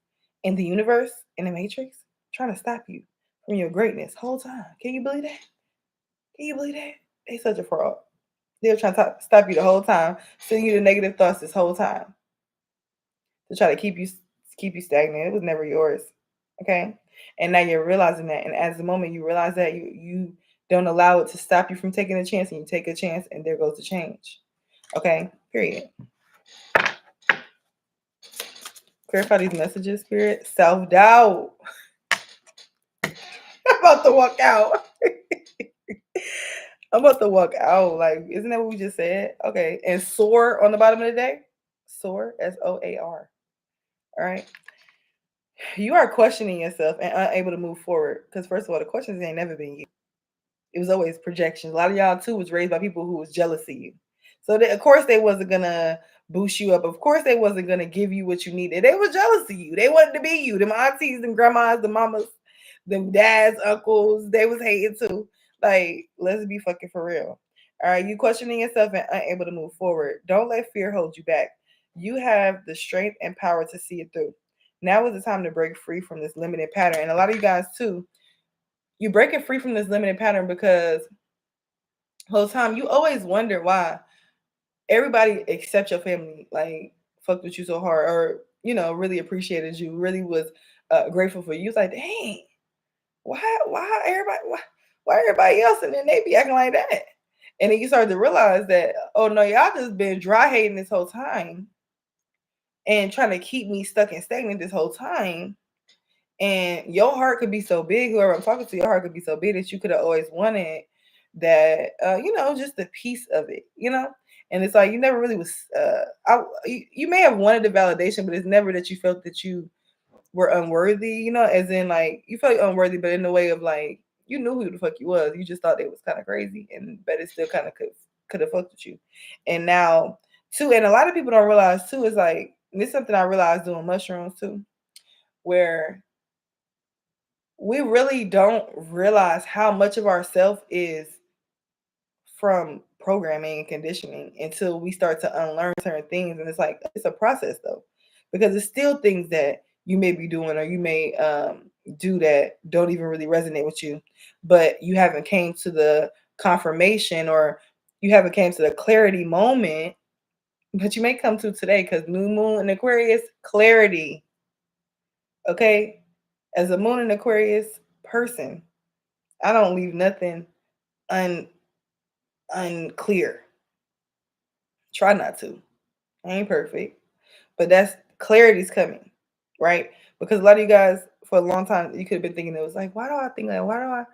A: in the universe, in the matrix, trying to stop you from your greatness. Whole time. Can you believe that? Can you believe that? They such a fraud. They were trying to stop you the whole time, sending you the negative thoughts this whole time to try to keep you stagnant. It was never yours. Okay. And now you're realizing that. And as the moment you realize that, you don't allow it to stop you from taking a chance, and you take a chance, and there goes the change. Okay. Period. Clarify these messages, Spirit. Self-doubt. I'm about to walk out. I'm about to walk out. Like, isn't that what we just said? Okay. And soar on the bottom of the day. Soar. SOAR. All right. You are questioning yourself and unable to move forward. Because first of all, the questions ain't never been you. It was always projections. A lot of y'all too was raised by people who was jealous of you. So of course they wasn't gonna boost you up. Of course they wasn't gonna give you what you needed. They were jealous of you. They wanted to be you. Them aunties, them grandmas, the mamas, them dads, uncles, they was hating too. Like, let's be fucking for real. All right, you questioning yourself and unable to move forward. Don't let fear hold you back. You have the strength and power to see it through. Now is the time to break free from this limited pattern. And a lot of you guys too, you breaking free from this limited pattern because whole time you always wonder why everybody except your family like fucked with you so hard, or really appreciated you, really was grateful for you. It's like, dang, why everybody why everybody else, and then they be acting like that. And then you start to realize that, oh no, y'all just been dry hating this whole time and trying to keep me stuck and stagnant this whole time. And your heart could be so big, whoever I'm talking to, your heart could be so big that you could have always wanted that, just a piece of it, And it's like you never really was. You may have wanted the validation, but it's never that you felt that you were unworthy, as in like you felt unworthy, but in the way of like you knew who the fuck you was. You just thought it was kind of crazy, but it still kind of could have fucked with you. And now too, and a lot of people don't realize too, is like, this is something I realized doing mushrooms too, where we really don't realize how much of ourself is from programming and conditioning until we start to unlearn certain things. And it's like, it's a process though, because it's still things that you may be doing or you may do that don't even really resonate with you, but you haven't came to the confirmation, or you haven't came to the clarity moment, but you may come to today, because new moon in Aquarius, clarity. Okay, as a moon in Aquarius person, I don't leave nothing unclear. Try not to. I ain't perfect, but that's clarity's coming, right? Because a lot of you guys, for a long time, you could have been thinking it was like, why do I think that? Why do I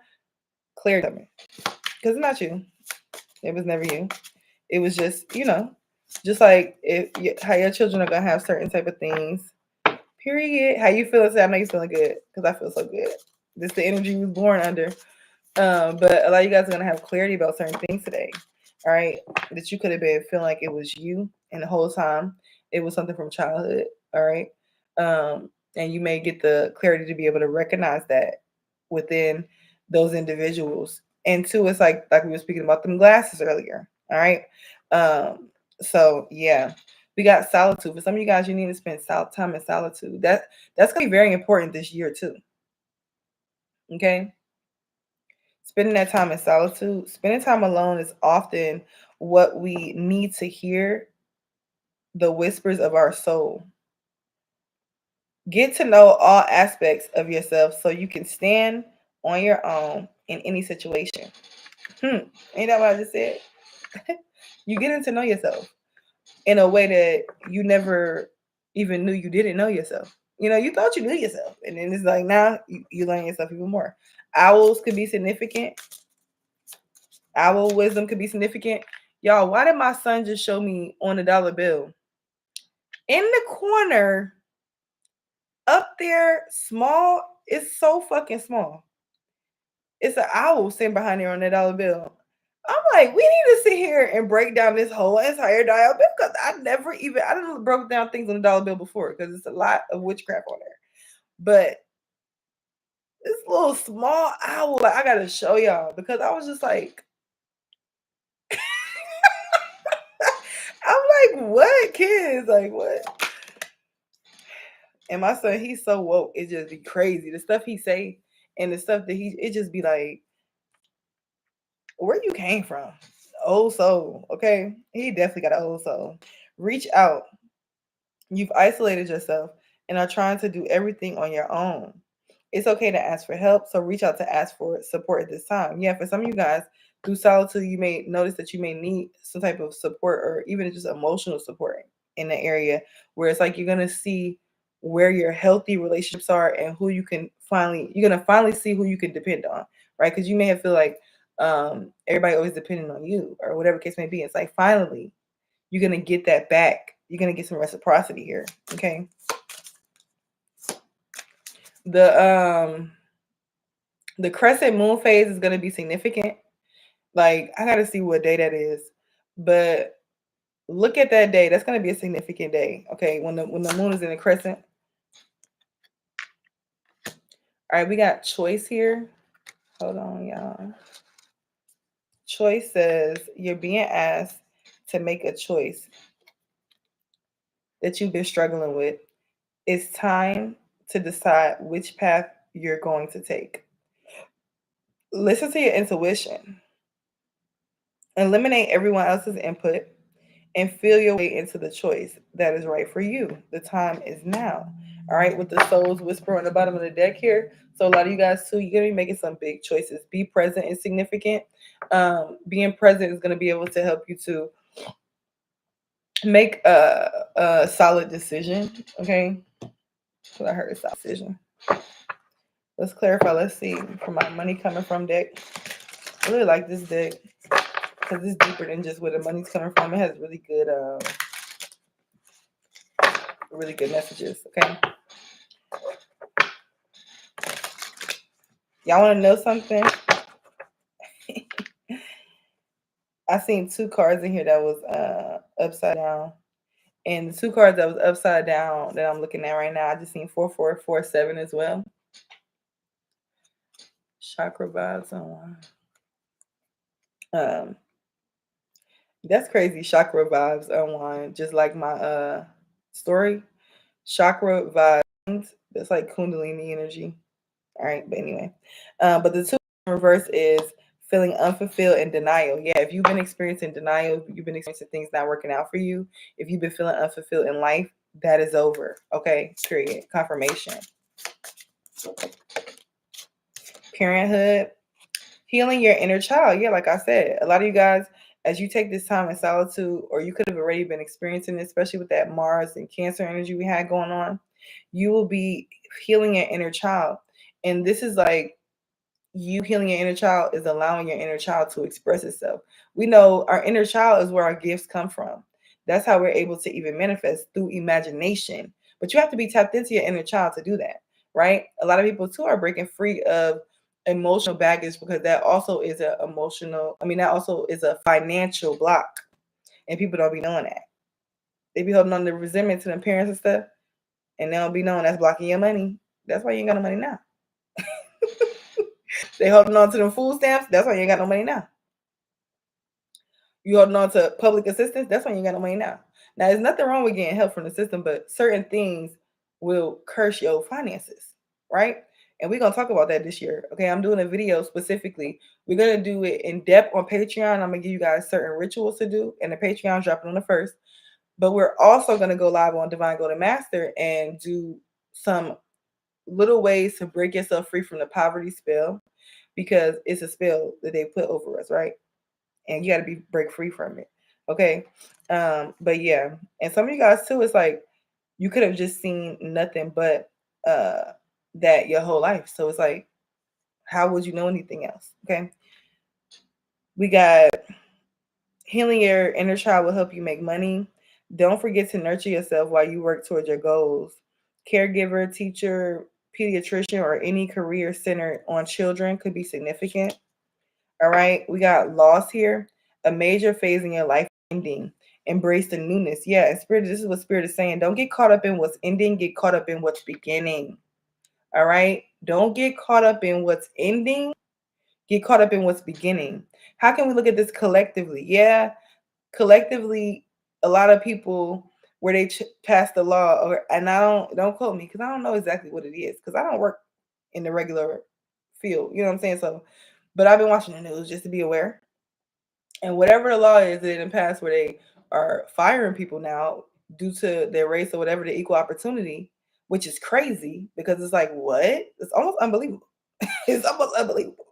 A: clarity coming? Because it's not you. It was never you. It was just, just like how your children are gonna have certain type of things. Period. How you feel? I know you're feeling good, because I feel so good. This is the energy you was born under. But a lot of you guys are gonna have clarity about certain things today. All right, that you could have been feeling like it was you, and the whole time it was something from childhood. All right, and you may get the clarity to be able to recognize that within those individuals. And two, it's like we were speaking about them glasses earlier. All right, so yeah. We got solitude. For some of you guys, you need to spend time in solitude. That's gonna be very important this year too. Okay. Spending that time in solitude, spending time alone is often what we need to hear the whispers of our soul. Get to know all aspects of yourself so you can stand on your own in any situation. Ain't that what I just said? You getting to know yourself in a way that you never even knew you didn't know yourself. You thought you knew yourself, and then it's like now you learn yourself even more. Owls could be significant. Owl wisdom could be significant. Y'all, why did my son just show me on a dollar bill? In the corner, up there, small, it's so fucking small. It's an owl sitting behind there on the dollar bill. I'm like, we need to sit here and break down this whole entire dollar bill, because I didn't broke down things on the dollar bill before, because it's a lot of witchcraft on there. But this little small owl, like, I gotta show y'all, because I was just like, I'm like, what, kids? Like, what? And my son, he's so woke, it just be crazy. The stuff he say and the stuff that it just be like, where you came from? Old soul, okay? He definitely got an old soul. Reach out. You've isolated yourself and are trying to do everything on your own. It's okay to ask for help, so reach out to ask for support at this time. Yeah, for some of you guys, through solitude, you may notice that you may need some type of support, or even just emotional support in the area where it's like you're gonna see where your healthy relationships are, and who you're gonna finally see who you can depend on, right? Because you may have feel like everybody always depending on you, or whatever case may be. It's like finally you're gonna get that back. You're gonna get some reciprocity here. Okay. The crescent moon phase is gonna be significant. Like, I gotta see what day that is, but look at that day. That's gonna be a significant day. Okay, when the moon is in the crescent. All right, we got choice here. Hold on, y'all. Choice says you're being asked to make a choice that you've been struggling with. It's time to decide which path you're going to take. Listen to your intuition. Eliminate everyone else's input and feel your way into the choice that is right for you. The time is now. All right, with the soul's whisper on the bottom of the deck here. So a lot of you guys too, you're gonna be making some big choices. Be present is significant. Being present is gonna be able to help you to make a solid decision. Okay, so I heard a solid decision. Let's clarify. Let's see. For my money coming from deck, I really like this deck because it's deeper than just where the money's coming from. It has really good messages. Okay. Y'all want to know something? I seen two cards in here that was upside down. And the two cards that was upside down that I'm looking at right now, I just seen 4447 as well. Chakra vibes on. That's crazy. Chakra vibes unwind, just like my story. Chakra vibes. That's like Kundalini energy. All right, but anyway, but the two in reverse is feeling unfulfilled and denial. Yeah, if you've been experiencing denial, you've been experiencing things not working out for you. If you've been feeling unfulfilled in life, that is over. Okay, period. Confirmation. Parenthood. Healing your inner child. Yeah, like I said, a lot of you guys, as you take this time in solitude, or you could have already been experiencing it, especially with that Mars and Cancer energy we had going on, you will be healing your inner child. And this is like you healing your inner child is allowing your inner child to express itself. We know our inner child is where our gifts come from. That's how we're able to even manifest through imagination. But you have to be tapped into your inner child to do that, right? A lot of people too are breaking free of emotional baggage because that also is that also is a financial block. And people don't be knowing that. They be holding on to resentment to their parents and stuff, and they don't be knowing that's blocking your money. That's why you ain't got no money now. They holding on to them food stamps. That's why you ain't got no money now. You holding on to public assistance. That's why you ain't got no money now. Now, there's nothing wrong with getting help from the system, but certain things will curse your finances, right? And we're gonna talk about that this year. Okay, I'm doing a video specifically. We're gonna do it in depth on Patreon. I'm gonna give you guys certain rituals to do, and the Patreon dropping on the first. But we're also gonna go live on Divine Golden Master and do some little ways to break yourself free from the poverty spell, because it's a spell that they put over us, right? And you got to break free from it. Okay. But yeah, and some of you guys too, it's like you could have just seen nothing but that your whole life. So it's like, how would you know anything else? Okay. We got healing your inner child will help you make money. Don't forget to nurture yourself while you work towards your goals. Caregiver, teacher, pediatrician, or any career centered on children could be significant. All right. We got loss here. A major phase in your life ending. Embrace the newness. Yeah. And Spirit, this is what Spirit is saying. Don't get caught up in what's ending. Get caught up in what's beginning. All right. Don't get caught up in what's ending. Get caught up in what's beginning. How can we look at this collectively? Yeah. Collectively, a lot of people where they pass the law, and I don't quote me because I don't know exactly what it is because I don't work in the regular field. You know what I'm saying? So, but I've been watching the news just to be aware. And whatever the law is in the past where they are firing people now due to their race or whatever, the equal opportunity, which is crazy because it's like, what? It's almost unbelievable. It's almost unbelievable.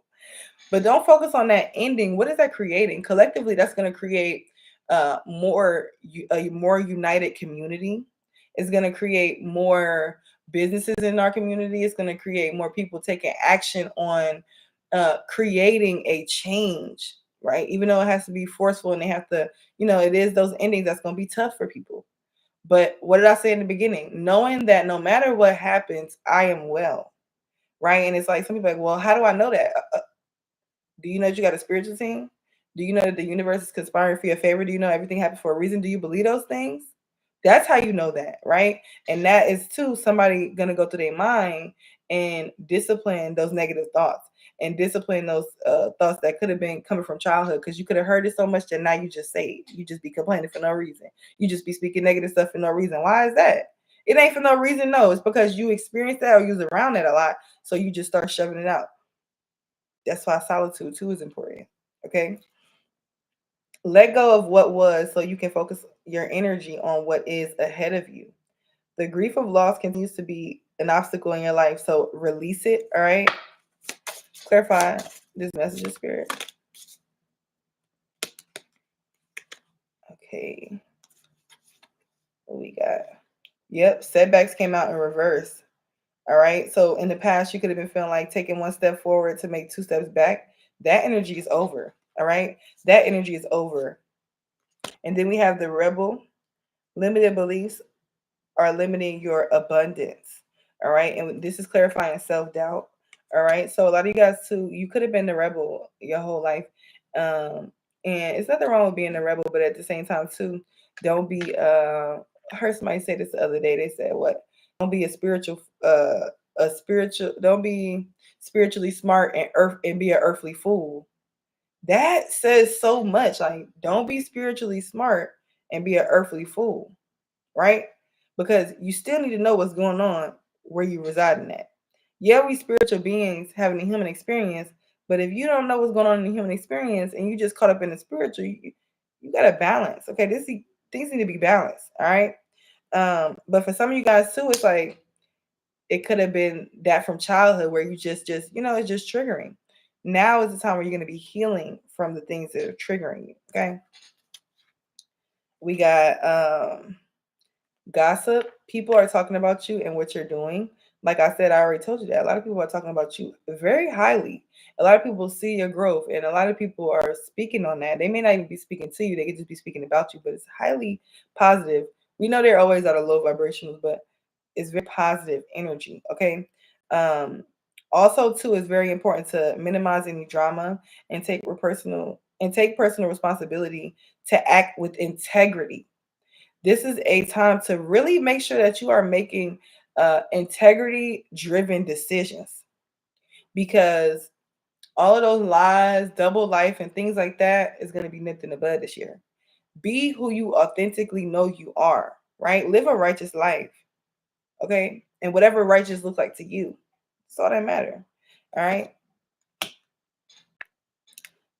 A: But don't focus on that ending. What is that creating? Collectively, that's going to create a more united community. It's going to create more businesses in our community. It's going to create more people taking action on creating a change, right? Even though it has to be forceful and they have to, it is those endings that's going to be tough for people. But what did I say in the beginning? Knowing that no matter what happens, I am well, right? And it's like some people are like, well, how do I know that? Do you know that you got a spiritual team? Do you know that the universe is conspiring for your favor? Do you know everything happened for a reason? Do you believe those things? That's how you know that, right? And that is too somebody gonna go through their mind and discipline those negative thoughts and discipline those thoughts that could have been coming from childhood because you could have heard it so much that now you just say it. You just be complaining for no reason. You just be speaking negative stuff for no reason. Why is that? It ain't for no reason. No, it's because you experienced that or you was around that a lot, so you just start shoving it out. That's why solitude too is important. Okay. Let go of what was so you can focus your energy on what is ahead of you. The grief of loss continues to be an obstacle in your life. So release it. All right. Clarify this message of spirit. Okay. What we got? Yep. Setbacks came out in reverse. All right. So in the past, you could have been feeling like taking one step forward to make two steps back. That energy is over. All right. That energy is over. And then we have the rebel. Limited beliefs are limiting your abundance. All right. And this is clarifying self-doubt. All right. So a lot of you guys too, you could have been the rebel your whole life. And it's nothing wrong with being a rebel, but at the same time too, don't be I heard somebody say this the other day. They said what? Don't be a spiritual don't be spiritually smart and be an earthly fool. That says so much. Like, don't be spiritually smart and be an earthly fool, right? Because you still need to know what's going on where you residing at. Yeah, we spiritual beings having a human experience, but if you don't know what's going on in the human experience and you just caught up in the spiritual, you got to balance. Okay, things need to be balanced. All right. But for some of you guys too, it's like it could have been that from childhood where you just it's just triggering. Now is the time where you're going to be healing from the things that are triggering you. Okay. We got gossip. People are talking about you and what you're doing. Like I said, I already told you that. A lot of people are talking about you very highly. A lot of people see your growth, and a lot of people are speaking on that. They may not even be speaking to you, they could just be speaking about you, but it's highly positive. We know they're always out of low vibrations, but it's very positive energy. Okay. Um, Also, too, it's very important to minimize any drama and take personal responsibility to act with integrity. This is a time to really make sure that you are making integrity driven decisions, because all of those lies, double life, and things like that is going to be nipped in the bud this year. Be who you authentically know you are, right? Live a righteous life, okay? And whatever righteous looks like to you, that's all that matter, all right?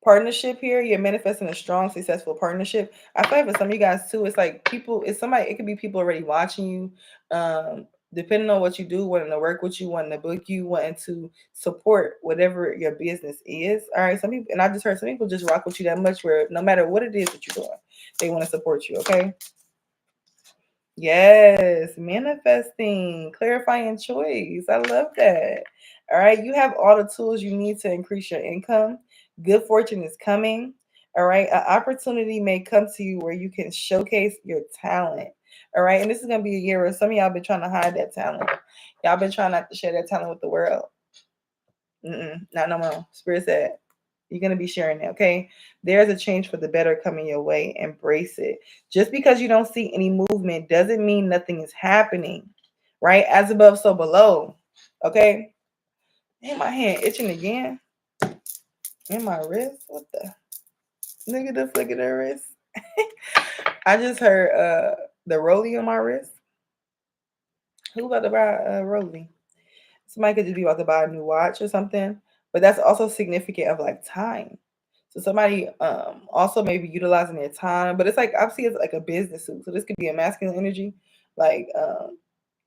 A: Partnership here, you're manifesting a strong, successful partnership. I feel like for some of you guys too, it's like it could be people already watching you. Depending on what you do, wanting to work with you, wanting to book you, wanting to support whatever your business is. All right. Some people, and I just heard some people just rock with you that much where no matter what it is that you're doing, they want to support you. Okay. Yes, manifesting, clarifying choice. I love that. All right, you have all the tools you need to increase your income. Good fortune is coming. All right, an opportunity may come to you where you can showcase your talent. All right, and this is gonna be a year where some of y'all been trying to hide that talent. Y'all been trying not to share that talent with the world. Not no more. Spirit said, you're going to be sharing it, okay? There's a change for the better coming your way. Embrace it. Just because you don't see any movement doesn't mean nothing is happening, right? As above, so below, okay? Damn, my hand itching again. In my wrist? What the? Look at the flick of the wrist. I just heard the rollie on my wrist. Who about to buy a rollie? Somebody could just be about to buy a new watch or something, but that's also significant of like time. So somebody also maybe utilizing their time, but it's like I see it's like a business suit. So this could be a masculine energy, like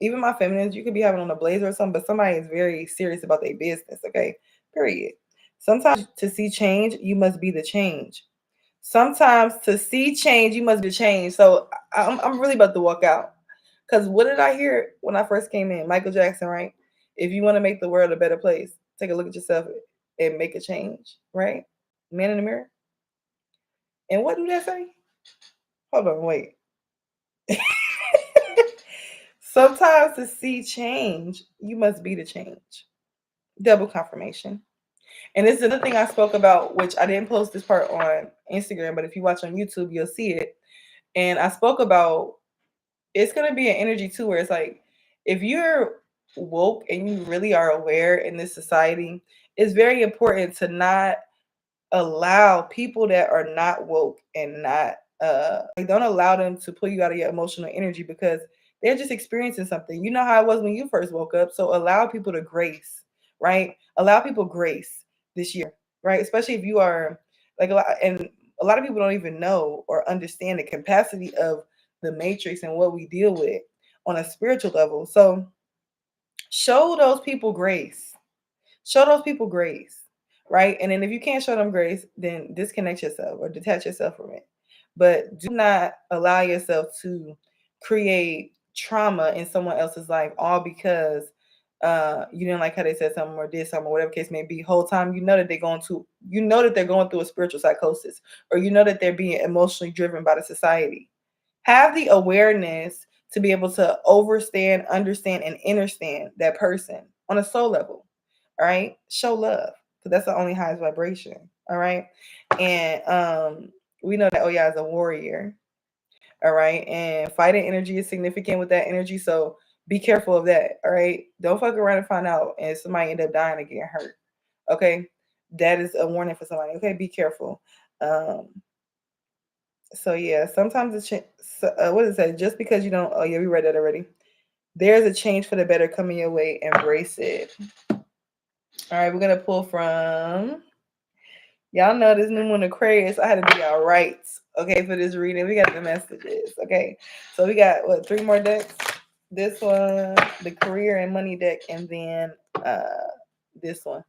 A: even my feminines, you could be having on a blazer or something, but somebody is very serious about their business. Okay, period. Sometimes to see change, you must be the change. Sometimes to see change, you must be change. So I'm really about to walk out. Because what did I hear when I first came in? Michael Jackson, right? If you want to make the world a better place, take a look at yourself and make a change, right? Man in the mirror. And what do that say? Hold on, wait. Sometimes to see change, you must be the change. Double confirmation. And this is another thing I spoke about, which I didn't post this part on Instagram, but if you watch on YouTube, you'll see it. And I spoke about it's gonna be an energy too, where it's like if you're woke and you really are aware in this society, it's very important to not allow people that are not woke and not like don't allow them to pull you out of your emotional energy because they're just experiencing something. You know how it was when you first woke up. So allow people to grace, right? Allow people grace this year, right? Especially if you are like a lot of people don't even know or understand the capacity of the matrix and what we deal with on a spiritual level. So show those people grace. Show those people grace, right? And then if you can't show them grace, then disconnect yourself or detach yourself from it. But do not allow yourself to create trauma in someone else's life all because you didn't like how they said something or did something or whatever case may be. Whole time you know that they're going through a spiritual psychosis, or you know that they're being emotionally driven by the society. Have the awareness to be able to overstand, understand, and understand that person on a soul level. All right. Show love. Because that's the only highest vibration. All right. And we know that Oya is a warrior. All right. And fighting energy is significant with that energy. So be careful of that. All right. Don't fuck around and find out and somebody end up dying or getting hurt. Okay. That is a warning for somebody. Okay. Be careful. Um, so yeah, sometimes what is that? Just because you don't, oh yeah, we read that already. There's a change for the better coming your way. Embrace it. All right. We're going to pull from, y'all know this new one, Aquarius. I had to do y'all rights, okay, for this reading. We got the messages, okay. So we got what, 3 more decks? This one, the career and money deck, and then this one.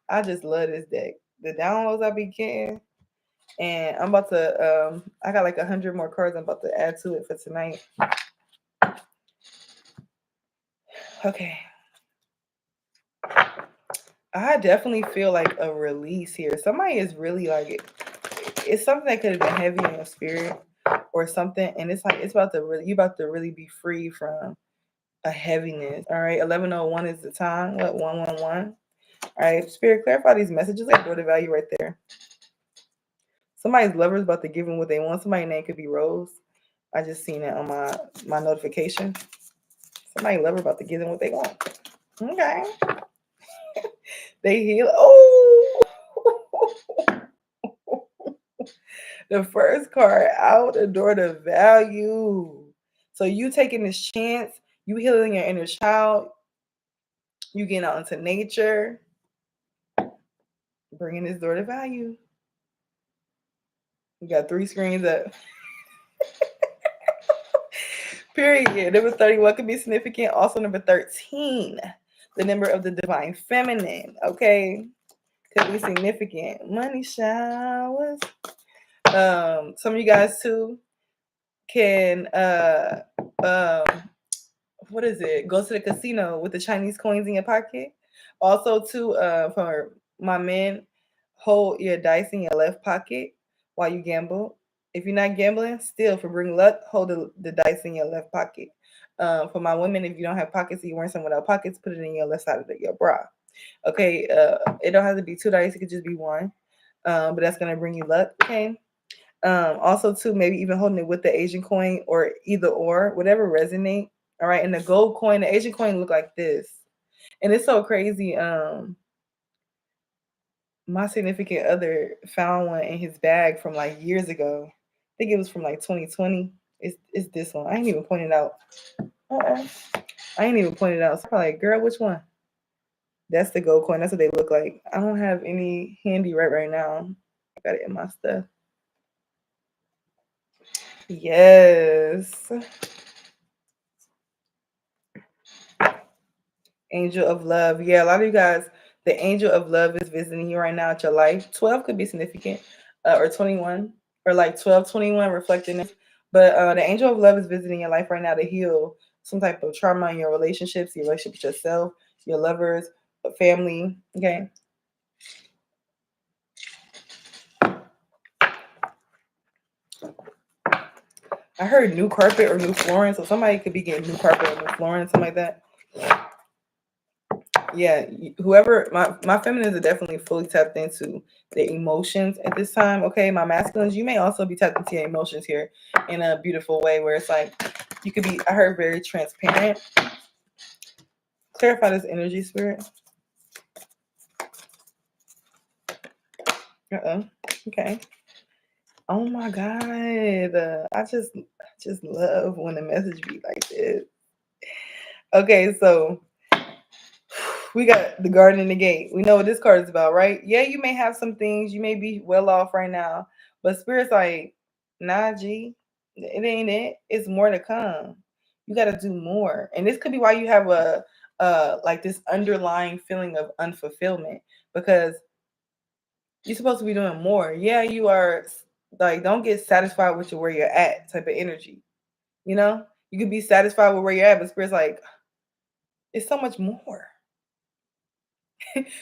A: I just love this deck. The downloads I be getting, and I'm about to I got like 100 more cards I'm about to add to it for tonight. Okay. I definitely feel like a release here. Somebody is really like it's something that could have been heavy in your spirit or something, and it's like it's about to really you about to really be free from a heaviness. All right, 11:01 is the time. What 111? All right, spirit, clarify these messages. Like go to value right there. Somebody's lover is about to give them what they want. Somebody's name could be Rose. I just seen it on my notification. Somebody lover about to give them what they want. Okay. They heal. Oh. The first card out the door to value. So you taking this chance, you healing your inner child, you getting out into nature, bringing this door to value. You got 3 screens up. Period. Number 31 could be significant. Also, number 13, the number of the divine feminine. Okay, could be significant. Money showers. Some of you guys too can what is it? Go to the casino with the Chinese coins in your pocket. Also, too, for my men, hold your dice in your left pocket while you gamble. If you're not gambling, still for bring luck, hold the dice in your left pocket. For my women, if you don't have pockets, you wearing something without pockets, put it in your left side of your bra. Okay, it don't have to be 2 dice; it could just be 1. But that's gonna bring you luck. Okay. Also, too, maybe even holding it with the Asian coin or either or, whatever resonate. All right. And the gold coin, the Asian coin look like this. And it's so crazy. My significant other found one in his bag from like years ago. I think it was from like 2020. It's this one. I ain't even pointed out. Uh-uh. I ain't even pointed out. So I'm like, girl, which one? That's the gold coin. That's what they look like. I don't have any handy right now. I got it in my stuff. Yes. Angel of love. Yeah, a lot of you guys, the angel of love is visiting you right now at your life. 12 could be significant, or 21, or like 12, 21 reflecting it. But the angel of love is visiting your life right now to heal some type of trauma in your relationships, your relationship with yourself, your lovers, family. Okay. I heard new carpet or new flooring, so somebody could be getting new carpet or new flooring, something like that. Yeah, whoever my feminines are definitely fully tapped into their emotions at this time. Okay, my masculines, you may also be tapped into your emotions here in a beautiful way where it's like you could be, I heard, very transparent. Clarify this energy, spirit. Okay. Oh my god, I just love when the message be like this. Okay, so we got the garden and the gate. We know what this card is about, right? Yeah, you may have some things. You may be well off right now. But Spirit's like, nah, G, it ain't it. It's more to come. You got to do more. And this could be why you have a like this underlying feeling of unfulfillment because you're supposed to be doing more. Yeah, you are like, don't get satisfied with where you're at type of energy. You know, you could be satisfied with where you're at, but Spirit's like, it's so much more.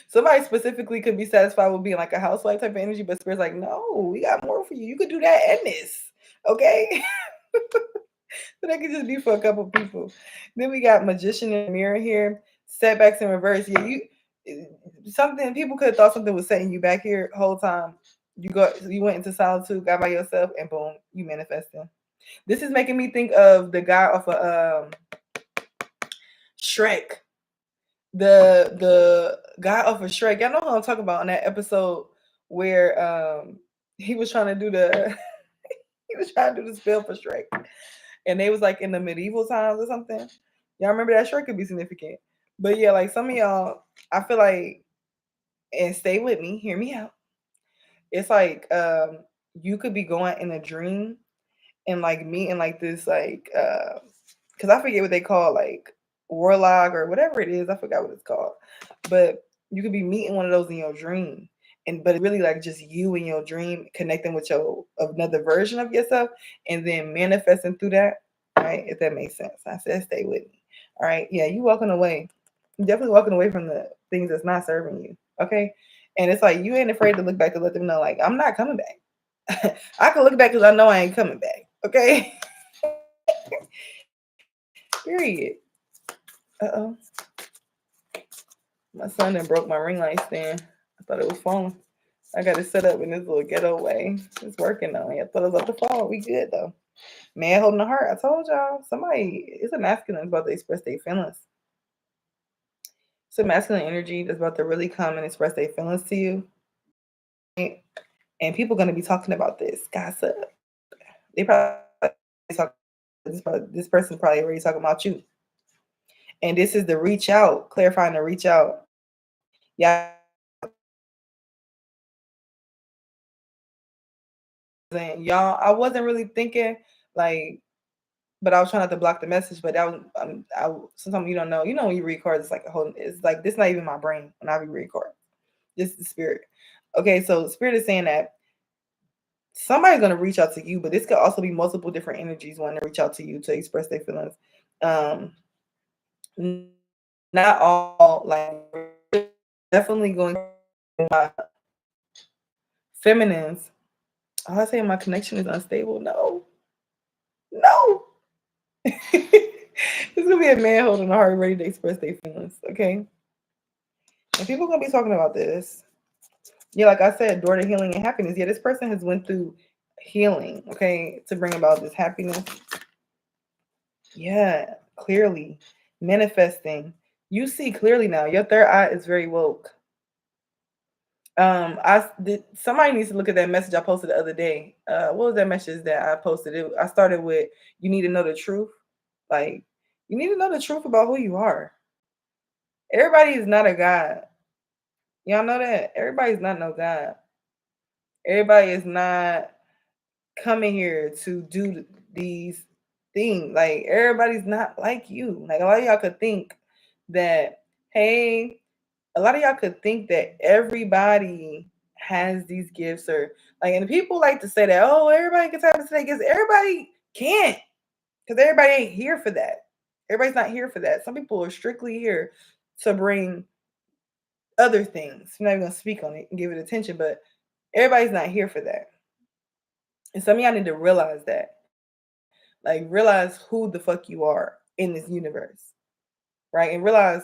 A: Somebody specifically could be satisfied with being like a housewife type of energy, but Spirit's like, no, we got more for you. You could do that and this. Okay. So that could just be for a couple people. Then we got magician in the mirror here, setbacks in reverse. Yeah, something people could have thought something was setting you back here the whole time. You went into solitude, got by yourself, and boom, you manifesting. This is making me think of the guy off of Shrek. The guy off of Shrek. Y'all know who I'm talking about in that episode where he was trying to do the he was trying to do the spell for Shrek. And they was like in the medieval times or something. Y'all remember that? Shrek could be significant. But yeah, like some of y'all, I feel like, and stay with me, hear me out. It's like you could be going in a dream and like meeting like this like because I forget what they call like warlock or whatever it is. I forgot what it's called. But you could be meeting one of those in your dream. And but it's really like just you in your dream connecting with your another version of yourself and then manifesting through that. Right? If that makes sense. I said stay with me. All right. Yeah, you walking away. You're definitely walking away from the things that's not serving you. Okay. And it's like you ain't afraid to look back to let them know, like, I'm not coming back. I can look back because I know I ain't coming back. Okay. Period. Uh-oh. My son done broke my ring light stand. I thought it was falling. I got it set up in this little ghetto way. It's working though. I thought it was about to fall. We good though. Man holding the heart. I told y'all. Somebody, it's a masculine about to express their feelings. It's a masculine energy that's about to really come and express their feelings to you. Right? And people are going to be talking about this gossip. They probably talk. This person probably already talking about you. And this is the reach out, clarifying the reach out. Yeah. And y'all, I wasn't really thinking like, but I was trying not to block the message. But that was, sometimes you don't know. You know when you read cards, it's like a whole. It's like this. Not even my brain when I read cards. This is the spirit. Okay, so spirit is saying that somebody's gonna reach out to you, but this could also be multiple different energies wanting to reach out to you to express their feelings. Um, not all like definitely going to my feminines. Oh, I say my connection is unstable. No, no. It's gonna be a man holding a heart ready to express their feelings. Okay, and people are gonna be talking about this. Yeah, like I said, door to healing and happiness. Yeah, this person has went through healing. Okay, to bring about this happiness. Yeah, clearly manifesting. You see clearly now. Your third eye is very woke. Somebody needs to look at that message I posted the other day. What was that message that I posted? I started with, you need to know the truth. Like, you need to know the truth about who you are. Everybody is not a god. Y'all know that? Everybody's not no god. Everybody is not coming here to do these things. Like, everybody's not like you. Like, a lot of y'all could think that, hey, a lot of y'all could think that everybody has these gifts or like, and people like to say that, oh, everybody can tap into their gifts. Everybody can't, because everybody ain't here for that. Everybody's not here for that. Some people are strictly here to bring other things. I'm not even gonna speak on it and give it attention, but everybody's not here for that. And some of y'all need to realize that. Like, realize who the fuck you are in this universe, right? And realize,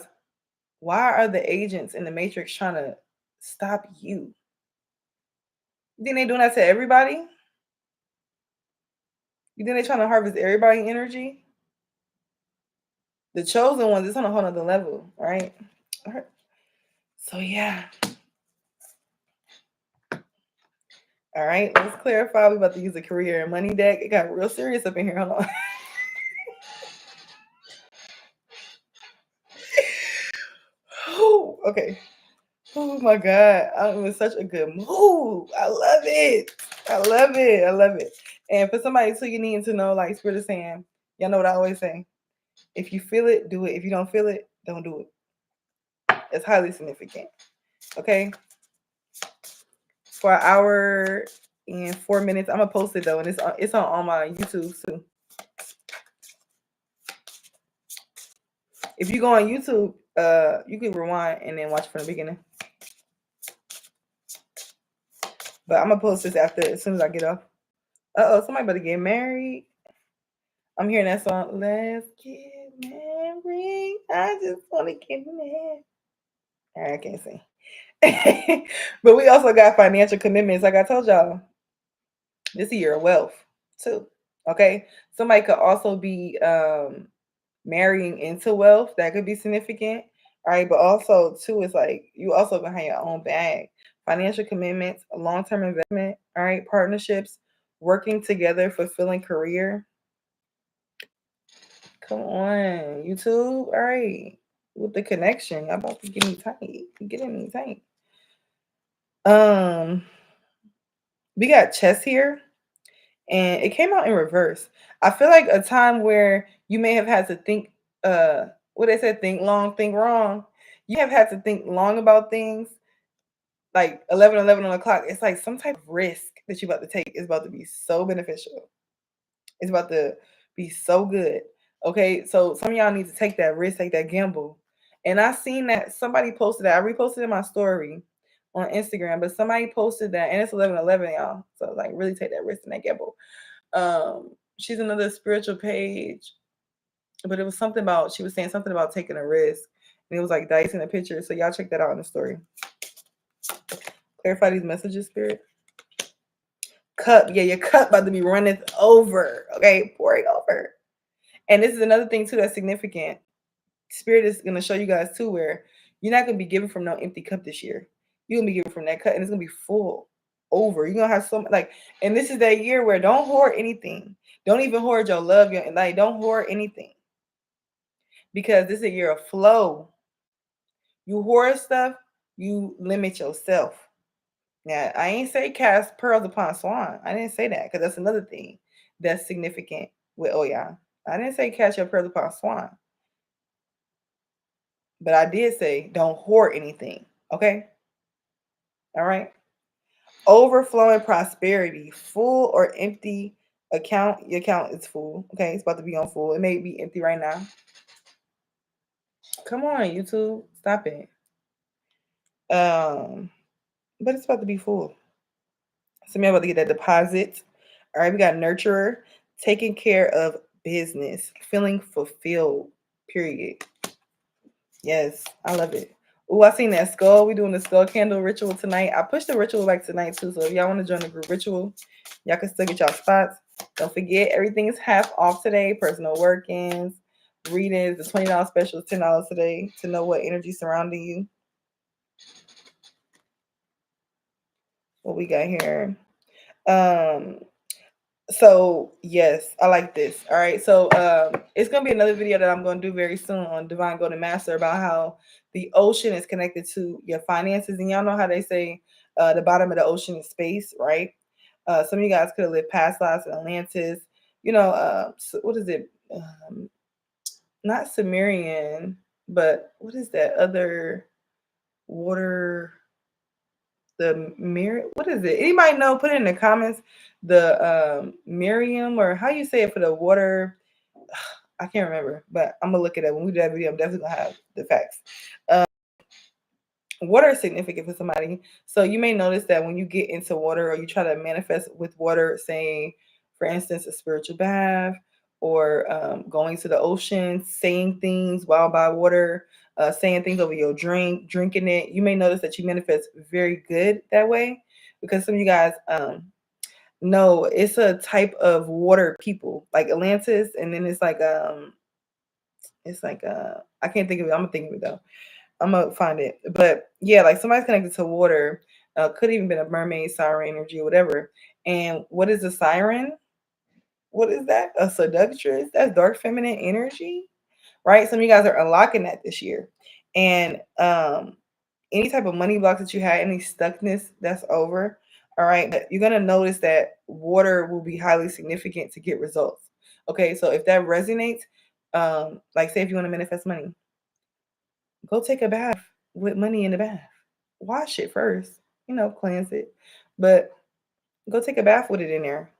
A: why are the agents in the Matrix trying to stop you? You think they doing that to everybody? You think they trying to harvest everybody energy? The chosen ones, it's on a whole nother level, right? All right. So yeah. All right, let's clarify. We about to use a career and money deck. It got real serious up in here. Hold on. Oh, okay. Oh my God. I'm in such a good mood. I love it. I love it. I love it. And for somebody too, you need to know, like Spirit is saying, y'all know what I always say. If you feel it, do it. If you don't feel it, don't do it. It's highly significant. Okay. For an hour and 4 minutes. I'm gonna post it though, and it's on all my YouTube too. If you go on YouTube, you can rewind and then watch from the beginning. But I'm gonna post this after, as soon as I get off. Somebody better get married. I'm hearing that song. Let's get married. I just want to get married. I can't say. But we also got financial commitments. Like I told y'all, this is a year of wealth too. Okay. Somebody could also be marrying into wealth. That could be significant. All right. But also too, it's like you also gonna have your own bag. Financial commitments, long-term investment, all right, partnerships, working together, fulfilling career. Come on, YouTube. All right. With the connection. Y'all about to get me tight. Getting me tight. Um, we got chess here, and it came out in reverse. I feel like a time where you may have had to think what they said, think long, think wrong. You have had to think long about things like 11 on the clock. It's like some type of risk that you're about to take is about to be so beneficial. It's about to be so good. Okay, so some of y'all need to take that risk, take that gamble. And I seen that somebody posted that. I reposted in my story on Instagram, but somebody posted that, and it's 11:11, y'all. So like, really take that risk and that gamble. She's another spiritual page, but it was something about she was saying something about taking a risk, and it was like dice in the picture. So y'all check that out in the story. Clarify these messages, spirit. Cup, yeah, your cup about to be running over. Okay, pouring over. And this is another thing too that's significant. Spirit is gonna show you guys too, where you're not gonna be given from no empty cup this year. You're gonna be given from that cup, and it's gonna be full over. You're gonna have some like, and this is that year where don't hoard anything. Don't even hoard your love, your like. Don't hoard anything because this is a year of flow. You hoard stuff, you limit yourself. Now, I ain't say cast pearls upon swan. I didn't say that because that's another thing that's significant with Oya. I didn't say cast your pearls upon swan. But I did say don't hoard anything. Okay? All right. Overflowing prosperity, full or empty account. Your account is full. Okay, it's about to be on full. It may be empty right now. Come on, YouTube. Stop it. But it's about to be full. So I'm about to get that deposit. All right, we got nurturer, taking care of business, feeling fulfilled. Period. Yes, I love it. Oh, I seen that skull. We doing the skull candle ritual tonight. I pushed the ritual back tonight too. So if y'all want to join the group ritual, y'all can still get y'all spots. Don't forget, everything is half off today. Personal workings, readings, the $20 special is $10 today to know what energy surrounding you. What we got here? So yes, I like this. All right. So it's gonna be another video that I'm gonna do very soon on Divine Golden Master about how the ocean is connected to your finances. And y'all know how they say the bottom of the ocean is space, right? Some of you guys could have lived past lives in Atlantis. You know, so what is it? Not Sumerian, but what is that other water? The mirror, what is it? Anybody know? Put it in the comments. The Miriam, or how you say it for the water. I can't remember, but I'm gonna look it up. When we do that video, I'm definitely gonna have the facts. Water is significant for somebody. So you may notice that when you get into water or you try to manifest with water, saying, for instance, a spiritual bath or going to the ocean, saying things while by water, saying things over your drink, drinking it, you may notice that you manifest very good that way because some of you guys know it's a type of water people like Atlantis, and then it's like I can't think of it. I'm gonna think of it though. I'm gonna find it. But yeah, like somebody's connected to water. Could even been a mermaid, siren energy, or whatever. And what is a siren? What is that? A seductress? That's dark feminine energy, right? Some of you guys are unlocking that this year. And any type of money blocks that you had, any stuckness, that's over. All right. But you're gonna notice that water will be highly significant to get results. Okay, so if that resonates, like say if you want to manifest money, go take a bath with money in the bath. Wash it first, cleanse it. But go take a bath with it in there.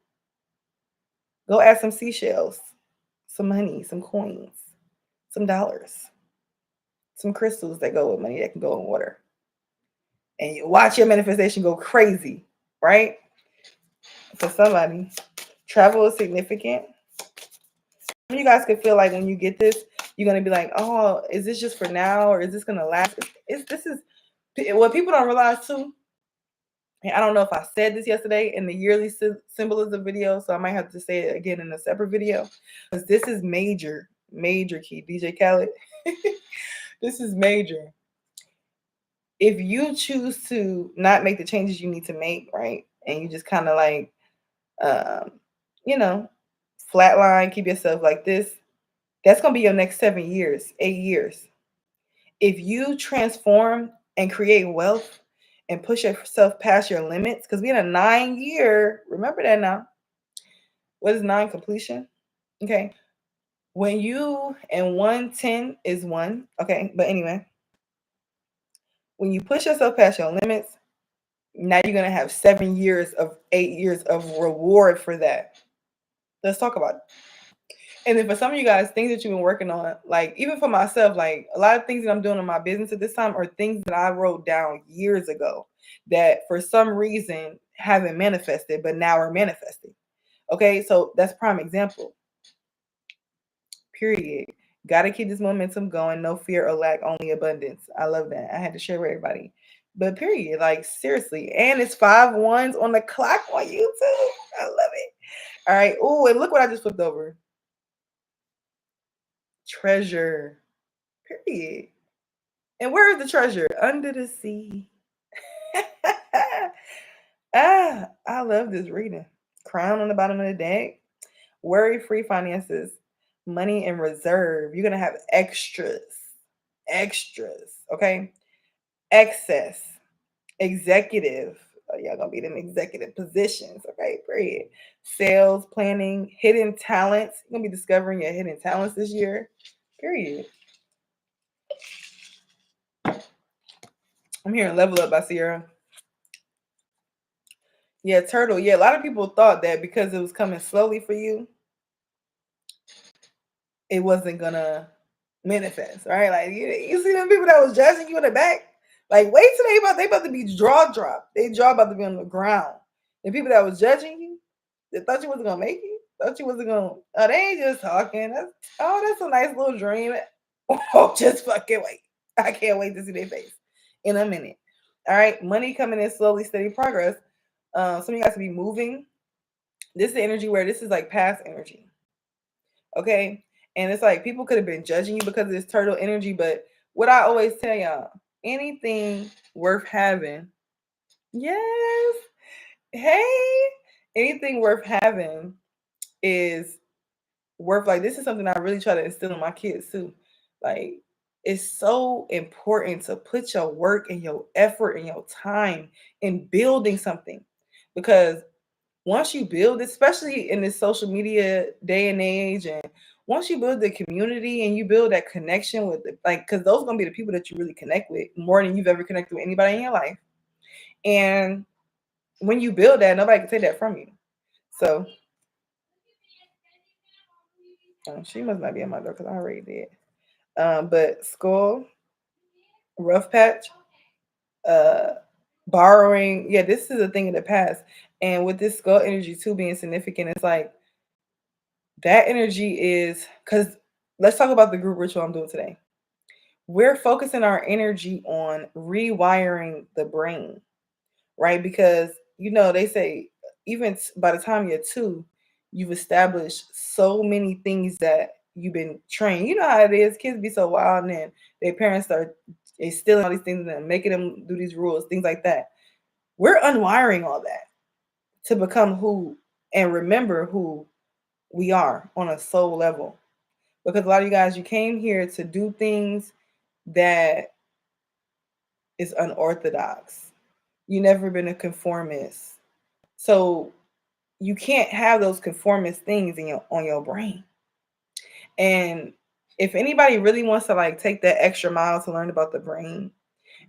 A: Go add some seashells, some money, some coins, some dollars, some crystals that go with money that can go in water. And you watch your manifestation go crazy, right? For somebody, travel is significant. You guys could feel like when you get this, You're gonna be like, oh, is this just for now or is this gonna last? This is what people don't realize too. And I don't know if I said this yesterday in the yearly symbolism video, so I might have to say it again in a separate video. Because this is major, major key. DJ Khaled, this is major. If you choose to not make the changes you need to make, right, and you just kind of like, you know, flatline, keep yourself like this, that's going to be your next 7 years, 8 years. If you transform and create wealth and push yourself past your limits, because we're in a 9-year, remember that now. What is 9 completion? Okay. When you, and 110 is 1. Okay. But anyway, when you push yourself past your limits, now you're going to have 7 years of 8 years of reward for that. Let's talk about it. And then for some of you guys, things that you've been working on, like even for myself, like a lot of things that I'm doing in my business at this time are things that I wrote down years ago that for some reason haven't manifested, but now are manifesting. Okay, so that's prime example. Period. Got to keep this momentum going. No fear or lack, only abundance. I love that. I had to share with everybody. But period, like seriously. And it's 5 1s on the clock on YouTube. I love it. All right. Oh, and look what I just flipped over. Treasure. Period. And where is the treasure? Under the sea. I love this reading. Crown on the bottom of the deck. Worry-free finances. Money in reserve. You're going to have extras. Extras. Okay? Excess. Executive. Oh, y'all going to be in executive positions. Okay? Period. Sales, planning, hidden talents. You're going to be discovering your hidden talents this year. Period. I'm hearing Level Up by Sierra. Yeah, turtle. Yeah, a lot of people thought that because it was coming slowly for you, it wasn't gonna manifest, right? Like you see them people that was judging you in the back. Like, wait till they about to be jaw dropped. They jaw about to be on the ground. The people that was judging you, they thought you wasn't gonna make it. Thought you wasn't gonna. Oh, they ain't just talking. That's a nice little dream. Oh, just fucking wait. I can't wait to see their face in a minute. All right, money coming in slowly, steady progress. Some of you guys to be moving. This is the energy where this is like past energy. Okay. And it's like people could have been judging you because of this turtle energy. But what I always tell y'all, anything worth having, yes. Hey, anything worth having is worth, like, this is something I really try to instill in my kids too. Like, it's so important to put your work and your effort and your time in building something, because once you build, especially in this social media day and age, and once you build the community and you build that connection with the, like, because those are gonna be the people that you really connect with more than you've ever connected with anybody in your life. And when you build that, nobody can take that from you. So she must not be in my door because I already did. But skull, rough patch, borrowing. Yeah, this is a thing in the past. And with this skull energy too being significant, it's like that energy is, because let's talk about the group ritual I'm doing today. We're focusing our energy on rewiring the brain, right? Because, they say even by the time you're 2, you've established so many things that you've been trained. You know how it is. Kids be so wild, and then their parents start instilling all these things and making them do these rules, things like that. We're unwiring all that to become who and remember who we are on a soul level. Because a lot of you guys, you came here to do things that is unorthodox. You never been a conformist. So you can't have those conformist things on your brain. And if anybody really wants to like take that extra mile to learn about the brain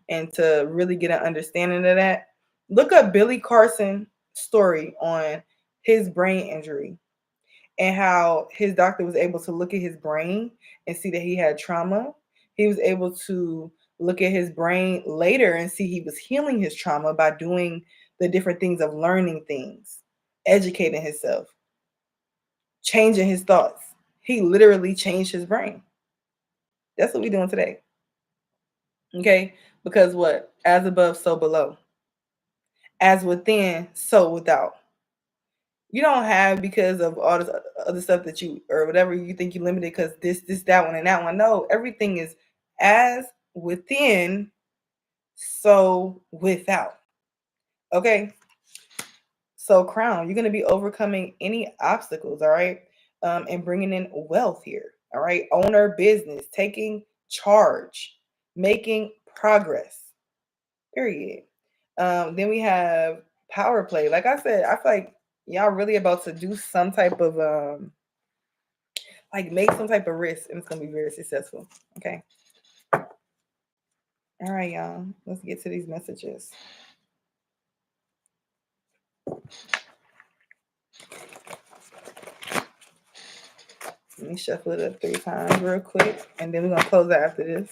A: and to really get an understanding of that, look up Billy Carson's story on his brain injury and how his doctor was able to look at his brain and see that he had trauma. He was able to look at his brain later and see he was healing his trauma by doing the different things of learning things, educating himself, changing his thoughts. He literally changed his brain. That's what we're doing today. Okay? Because what? As above, so below. As within, so without. You don't have because of all this other stuff that you or whatever you think you limited because this, that one, and that one. No, everything is as within, so without. Okay. So crown, you're going to be overcoming any obstacles, all right? And bringing in wealth here, all right? Owner business, taking charge, making progress, period. Then we have power play. Like I said, I feel like y'all really about to do some type of like make some type of risk, and it's gonna be very successful. Okay. All right, y'all. Let's get to these messages. Let me shuffle it up 3 times real quick, and then we're gonna close out after this.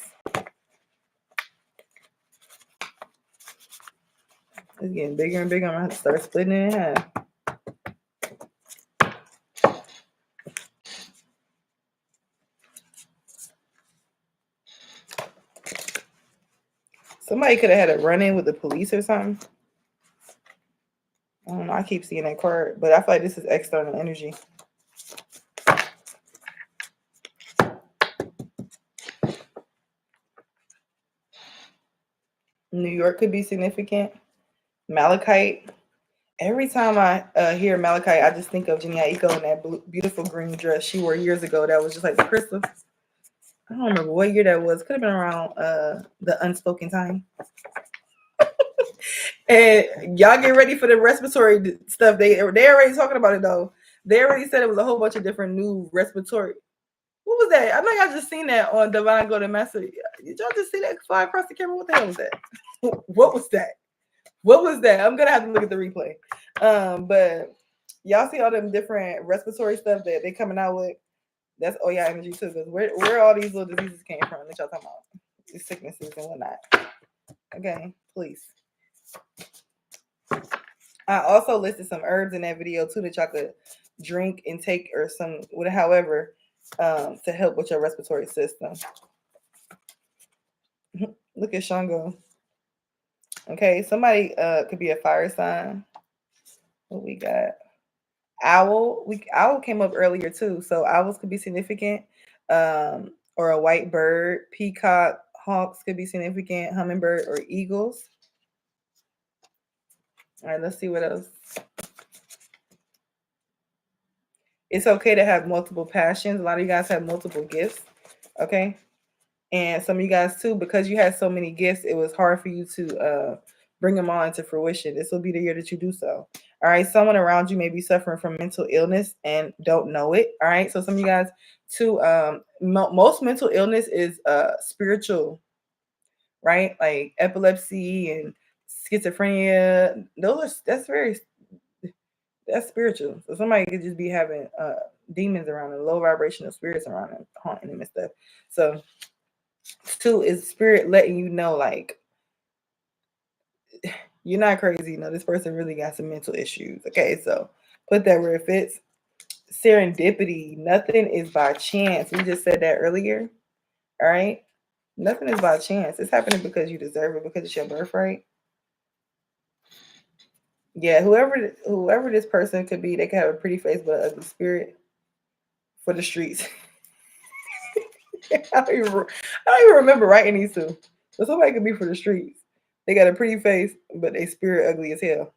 A: It's getting bigger and bigger. I'm gonna have to start splitting it in half. Somebody could have had a run-in with the police or something. I don't know. I keep seeing that card, but I feel like this is external energy. New York could be significant. Malachite. Every time I hear Malachite, I just think of Jhené Aiko in that beautiful green dress she wore years ago. That was just like the crystal. I don't remember what year that was. Could have been around the Unspoken Time. And y'all get ready for the respiratory stuff. They already talking about it though. They already said it was a whole bunch of different new respiratory. What was that? I know y'all just seen that on Divine Golden Master. Did y'all just see that fly across the camera? What the hell was that? What was that? What was that? I'm gonna have to look at the replay. But y'all see all them different respiratory stuff that they coming out with. That's Oya energy too. Because where all these little diseases came from that y'all talking about? These sicknesses and whatnot. Okay, please. I also listed some herbs in that video too that y'all could drink and take or some however to help with your respiratory system. Look at Shango. Okay, somebody could be a fire sign. What we got? Owl. Owl came up earlier too, so owls could be significant. Or a white bird. Peacock, hawks could be significant. Hummingbird or eagles. All right, let's see what else. It's okay to have multiple passions. A lot of you guys have multiple gifts. Okay. And some of you guys too, because you had so many gifts, it was hard for you to bring them all into fruition. This will be the year that you do so. All right. Someone around you may be suffering from mental illness and don't know it. All right. So some of you guys too, most mental illness is spiritual, right? Like epilepsy and schizophrenia. That's spiritual. So somebody could just be having demons around them, low vibrational spirits around them, haunting them and stuff. So two is spirit letting you know, like, you're not crazy. You know, this person really got some mental issues. Okay, so put that where it fits. Serendipity. Nothing is by chance. We just said that earlier. All right. Nothing is by chance. It's happening because you deserve it, because it's your birthright. Yeah, whoever this person could be, they could have a pretty face but an ugly spirit for the streets. I don't even remember writing these two. So somebody could be for the streets. They got a pretty face, but they spirit ugly as hell.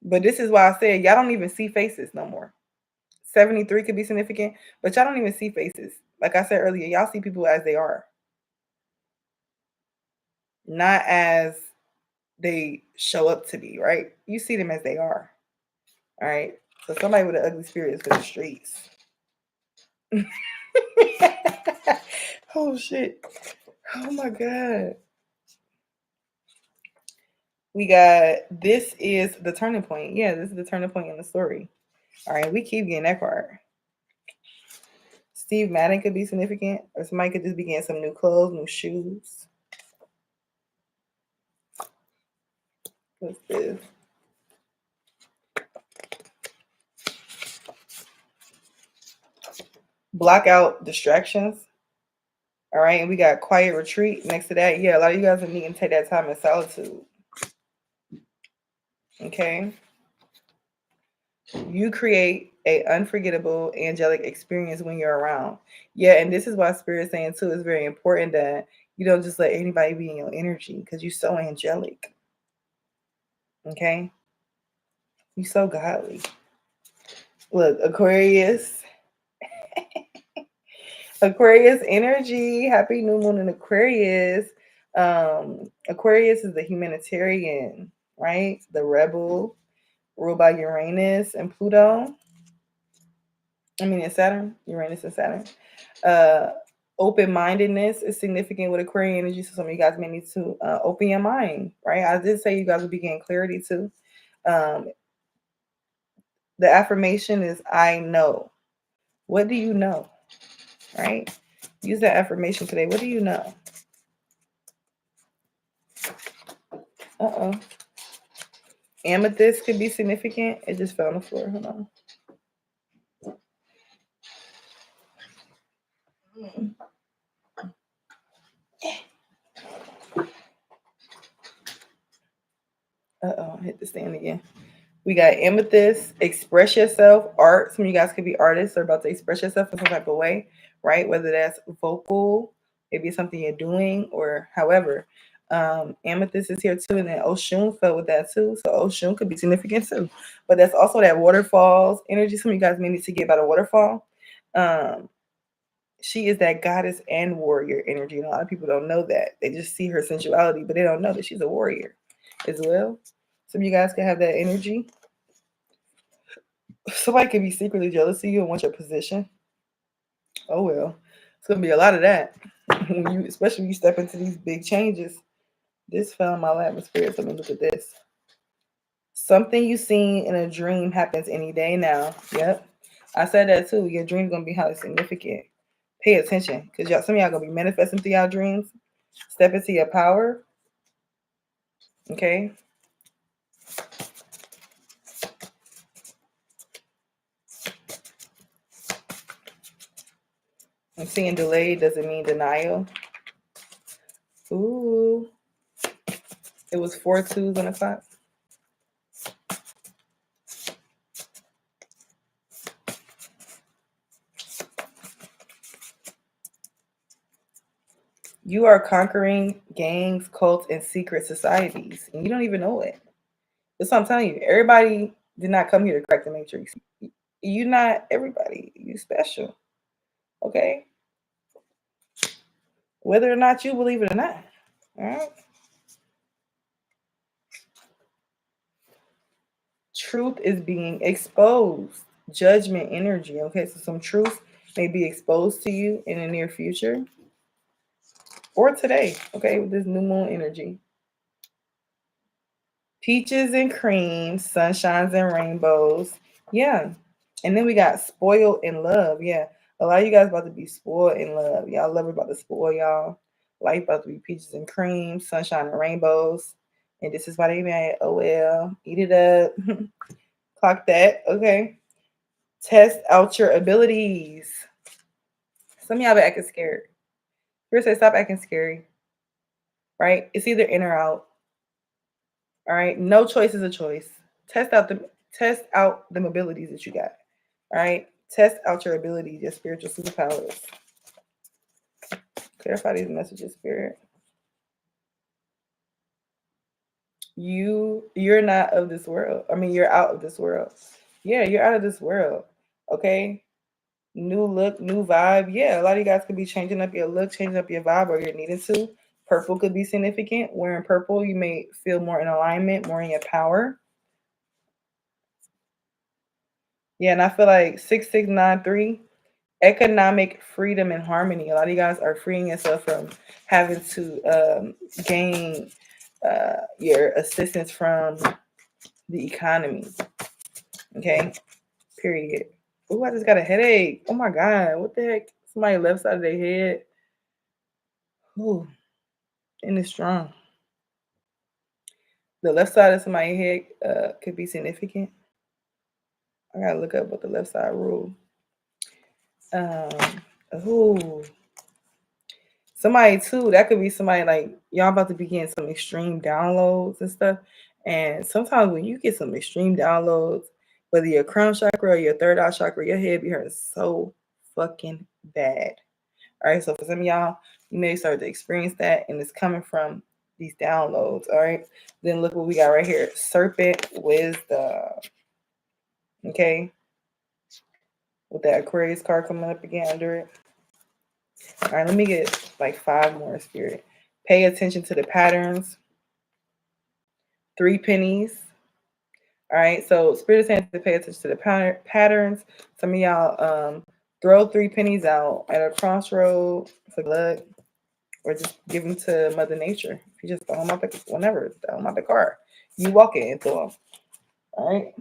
A: But this is why I said y'all don't even see faces no more. 73 could be significant, but y'all don't even see faces. Like I said earlier, y'all see people as they are, not as they show up to be, right? You see them as they are. All right. So somebody with an ugly spirit is for the streets. Oh shit. Oh my God. We got, this is the turning point. Yeah, this is the turning point in the story. All right, we keep getting that card. Steve Madden could be significant, or somebody could just be getting some new clothes, new shoes. What's this? Block out distractions. All right, and we got quiet retreat next to that. Yeah, a lot of you guys are needing to take that time in solitude. Okay. You create a unforgettable angelic experience when you're around. Yeah, and this is why Spirit's saying too, it's very important that you don't just let anybody be in your energy because you're so angelic. Okay? You're so godly. Look, Aquarius. Aquarius energy. Happy new moon in Aquarius. Aquarius is the humanitarian, right? The rebel, ruled by Uranus and Pluto. It's Saturn, Uranus and Saturn. Uh, Open-mindedness is significant with Aquarian energy, so some of you guys may need to open your mind, right? I did say you guys will be getting clarity too. The affirmation is I know. What do you know? Right? Use that affirmation today. What do you know? Uh-oh. Amethyst could be significant. It just fell on the floor. Hold on. Uh-oh, I hit the stand again. We got amethyst, express yourself, art. Some of you guys could be artists or about to express yourself in some type of way, right? Whether that's vocal, maybe it's something you're doing, or however. Amethyst is here too, and then Oshun fell with that too. So Oshun could be significant too. But that's also that waterfalls energy. Some of you guys may need to get by the waterfall. She is that goddess and warrior energy. And a lot of people don't know that. They just see her sensuality, but they don't know that she's a warrior as well. Some of you guys can have that energy. Somebody could be secretly jealous of you and want your position. Oh well, it's gonna be a lot of that when you, especially when you step into these big changes. This fell in my lap, atmosphere. So let me look at this. Something you seen in a dream happens any day now. Yep, I said that too. Your dream's gonna be highly significant. Pay attention, because some of y'all gonna be manifesting through y'all dreams. Step into your power. Okay. I'm seeing delayed doesn't mean denial. Ooh. It was 4 2s on the clock. You are conquering gangs, cults, and secret societies, and you don't even know it. That's what I'm telling you. Everybody did not come here to crack the matrix. You're not everybody. You special. Okay? Whether or not you believe it or not. All right? Truth is being exposed. Judgment energy. Okay, so some truth may be exposed to you in the near future or today. Okay, with this new moon energy. Peaches and cream, sunshines and rainbows. Yeah. And then we got spoiled in love. Yeah. A lot of you guys about to be spoiled in love. Y'all love about to spoil y'all. Life about to be peaches and cream, sunshine and rainbows. And this is why they mad. Oh well. Eat it up. Clock that. Okay. Test out your abilities. Some of y'all be acting scared. Spirit says stop acting scary. Right? It's either in or out. All right. No choice is a choice. Test out the abilities that you got. All right. Test out your abilities, your spiritual superpowers. Clarify these messages, Spirit. You're not of this world. You're out of this world. Yeah, you're out of this world. Okay. New look, new vibe. Yeah, a lot of you guys could be changing up your look, changing up your vibe, or you're needing to. Purple could be significant. Wearing purple, you may feel more in alignment, more in your power. Yeah, and I feel like 6693, economic freedom and harmony. A lot of you guys are freeing yourself from having to gain your assistance from the economy. Okay, period. Oh, I just got a headache. Oh my God, what the heck? Somebody left side of their head. Ooh, and it's strong. The left side of somebody's head could be significant. I gotta look up what the left side rule. Oh, Somebody too, that could be somebody like y'all about to be getting some extreme downloads and stuff. And sometimes when you get some extreme downloads, whether your crown chakra or your third eye chakra, your head be hurting so fucking bad. All right, so for some of y'all, you may start to experience that, and it's coming from these downloads. All right, then look what we got right here: serpent wisdom. Okay, with that Aquarius card coming up again under it. All right, let me get like 5 more, Spirit. Pay attention to the patterns. 3 pennies. All right, so Spirit is saying to pay attention to the patterns. Some of y'all throw 3 pennies out at a crossroad for luck, or just give them to Mother Nature. If you just throw them out whenever, throw them out the car. You walk it and throw them. All right.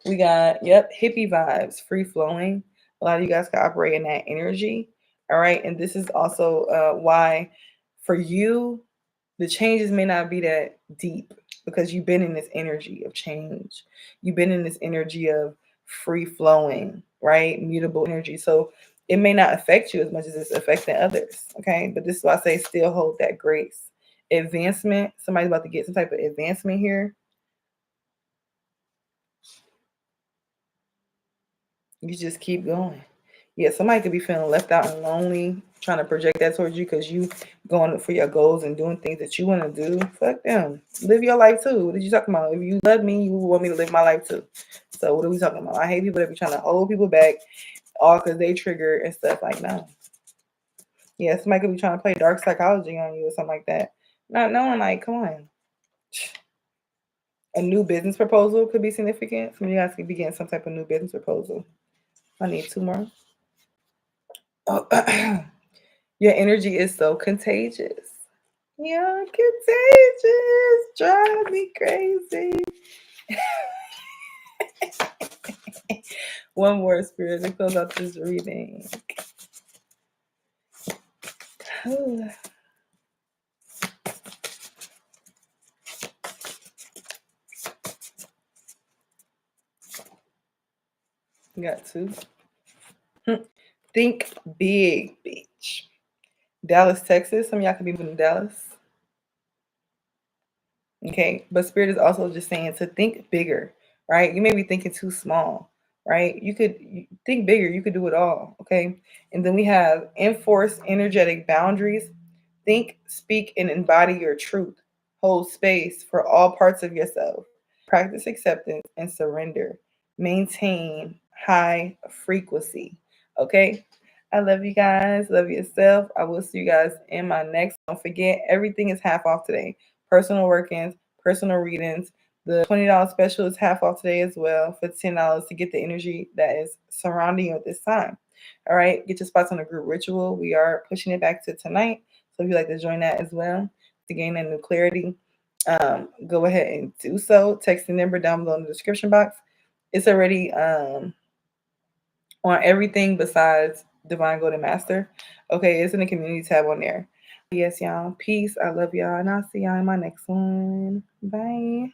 A: We got, hippie vibes, free flowing. A lot of you guys can operate in that energy. All right. And this is also why for you, the changes may not be that deep because you've been in this energy of change. You've been in this energy of free flowing, right? Mutable energy. So it may not affect you as much as it's affecting others. Okay. But this is why I say still hold that grace. Advancement. Somebody's about to get some type of advancement here. You just keep going. Yeah, somebody could be feeling left out and lonely, trying to project that towards you because you going for your goals and doing things that you want to do. Fuck them. Live your life too. What are you talking about? If you love me, you want me to live my life too. So what are we talking about? I hate people that be trying to hold people back all because they trigger and stuff like no. Yeah, somebody could be trying to play dark psychology on you or something like that. Not knowing, like, come on. A new business proposal could be significant. Some of you guys could be getting some type of new business proposal. I need 2 more. Oh, your energy is so contagious. You're contagious. Drive me crazy. One more, Spirit, to close out this reading. Got 2. Think big, bitch. Dallas, Texas. Some of y'all could be moving to Dallas. Okay, but Spirit is also just saying to think bigger, right? You may be thinking too small, right? You could think bigger. You could do it all, okay? And then we have enforce energetic boundaries. Think, speak, and embody your truth. Hold space for all parts of yourself. Practice acceptance and surrender. Maintain high frequency. Okay? I love you guys. Love yourself. I will see you guys in my next. Don't forget, everything is half off today. Personal work-ins, personal readings. The $20 special is half off today as well for $10 to get the energy that is surrounding you at this time. All right, get your spots on the group ritual. We are pushing it back to tonight. So if you'd like to join that as well to gain that new clarity, go ahead and do so. Text the number down below in the description box. It's already on everything besides Divine Golden Master. Okay, it's in the community tab on there. Yes, y'all. Peace. I love y'all. And I'll see y'all in my next one. Bye.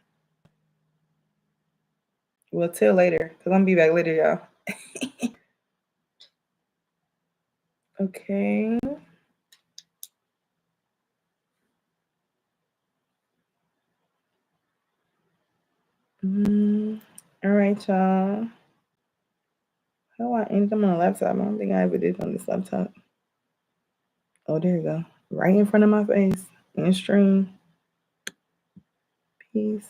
A: Well, till later. Because I'm going to be back later, y'all. Okay. All right, y'all. How do I end them on a laptop? I don't think I ever did on this laptop. Oh, there you go. Right in front of my face. In stream. Peace.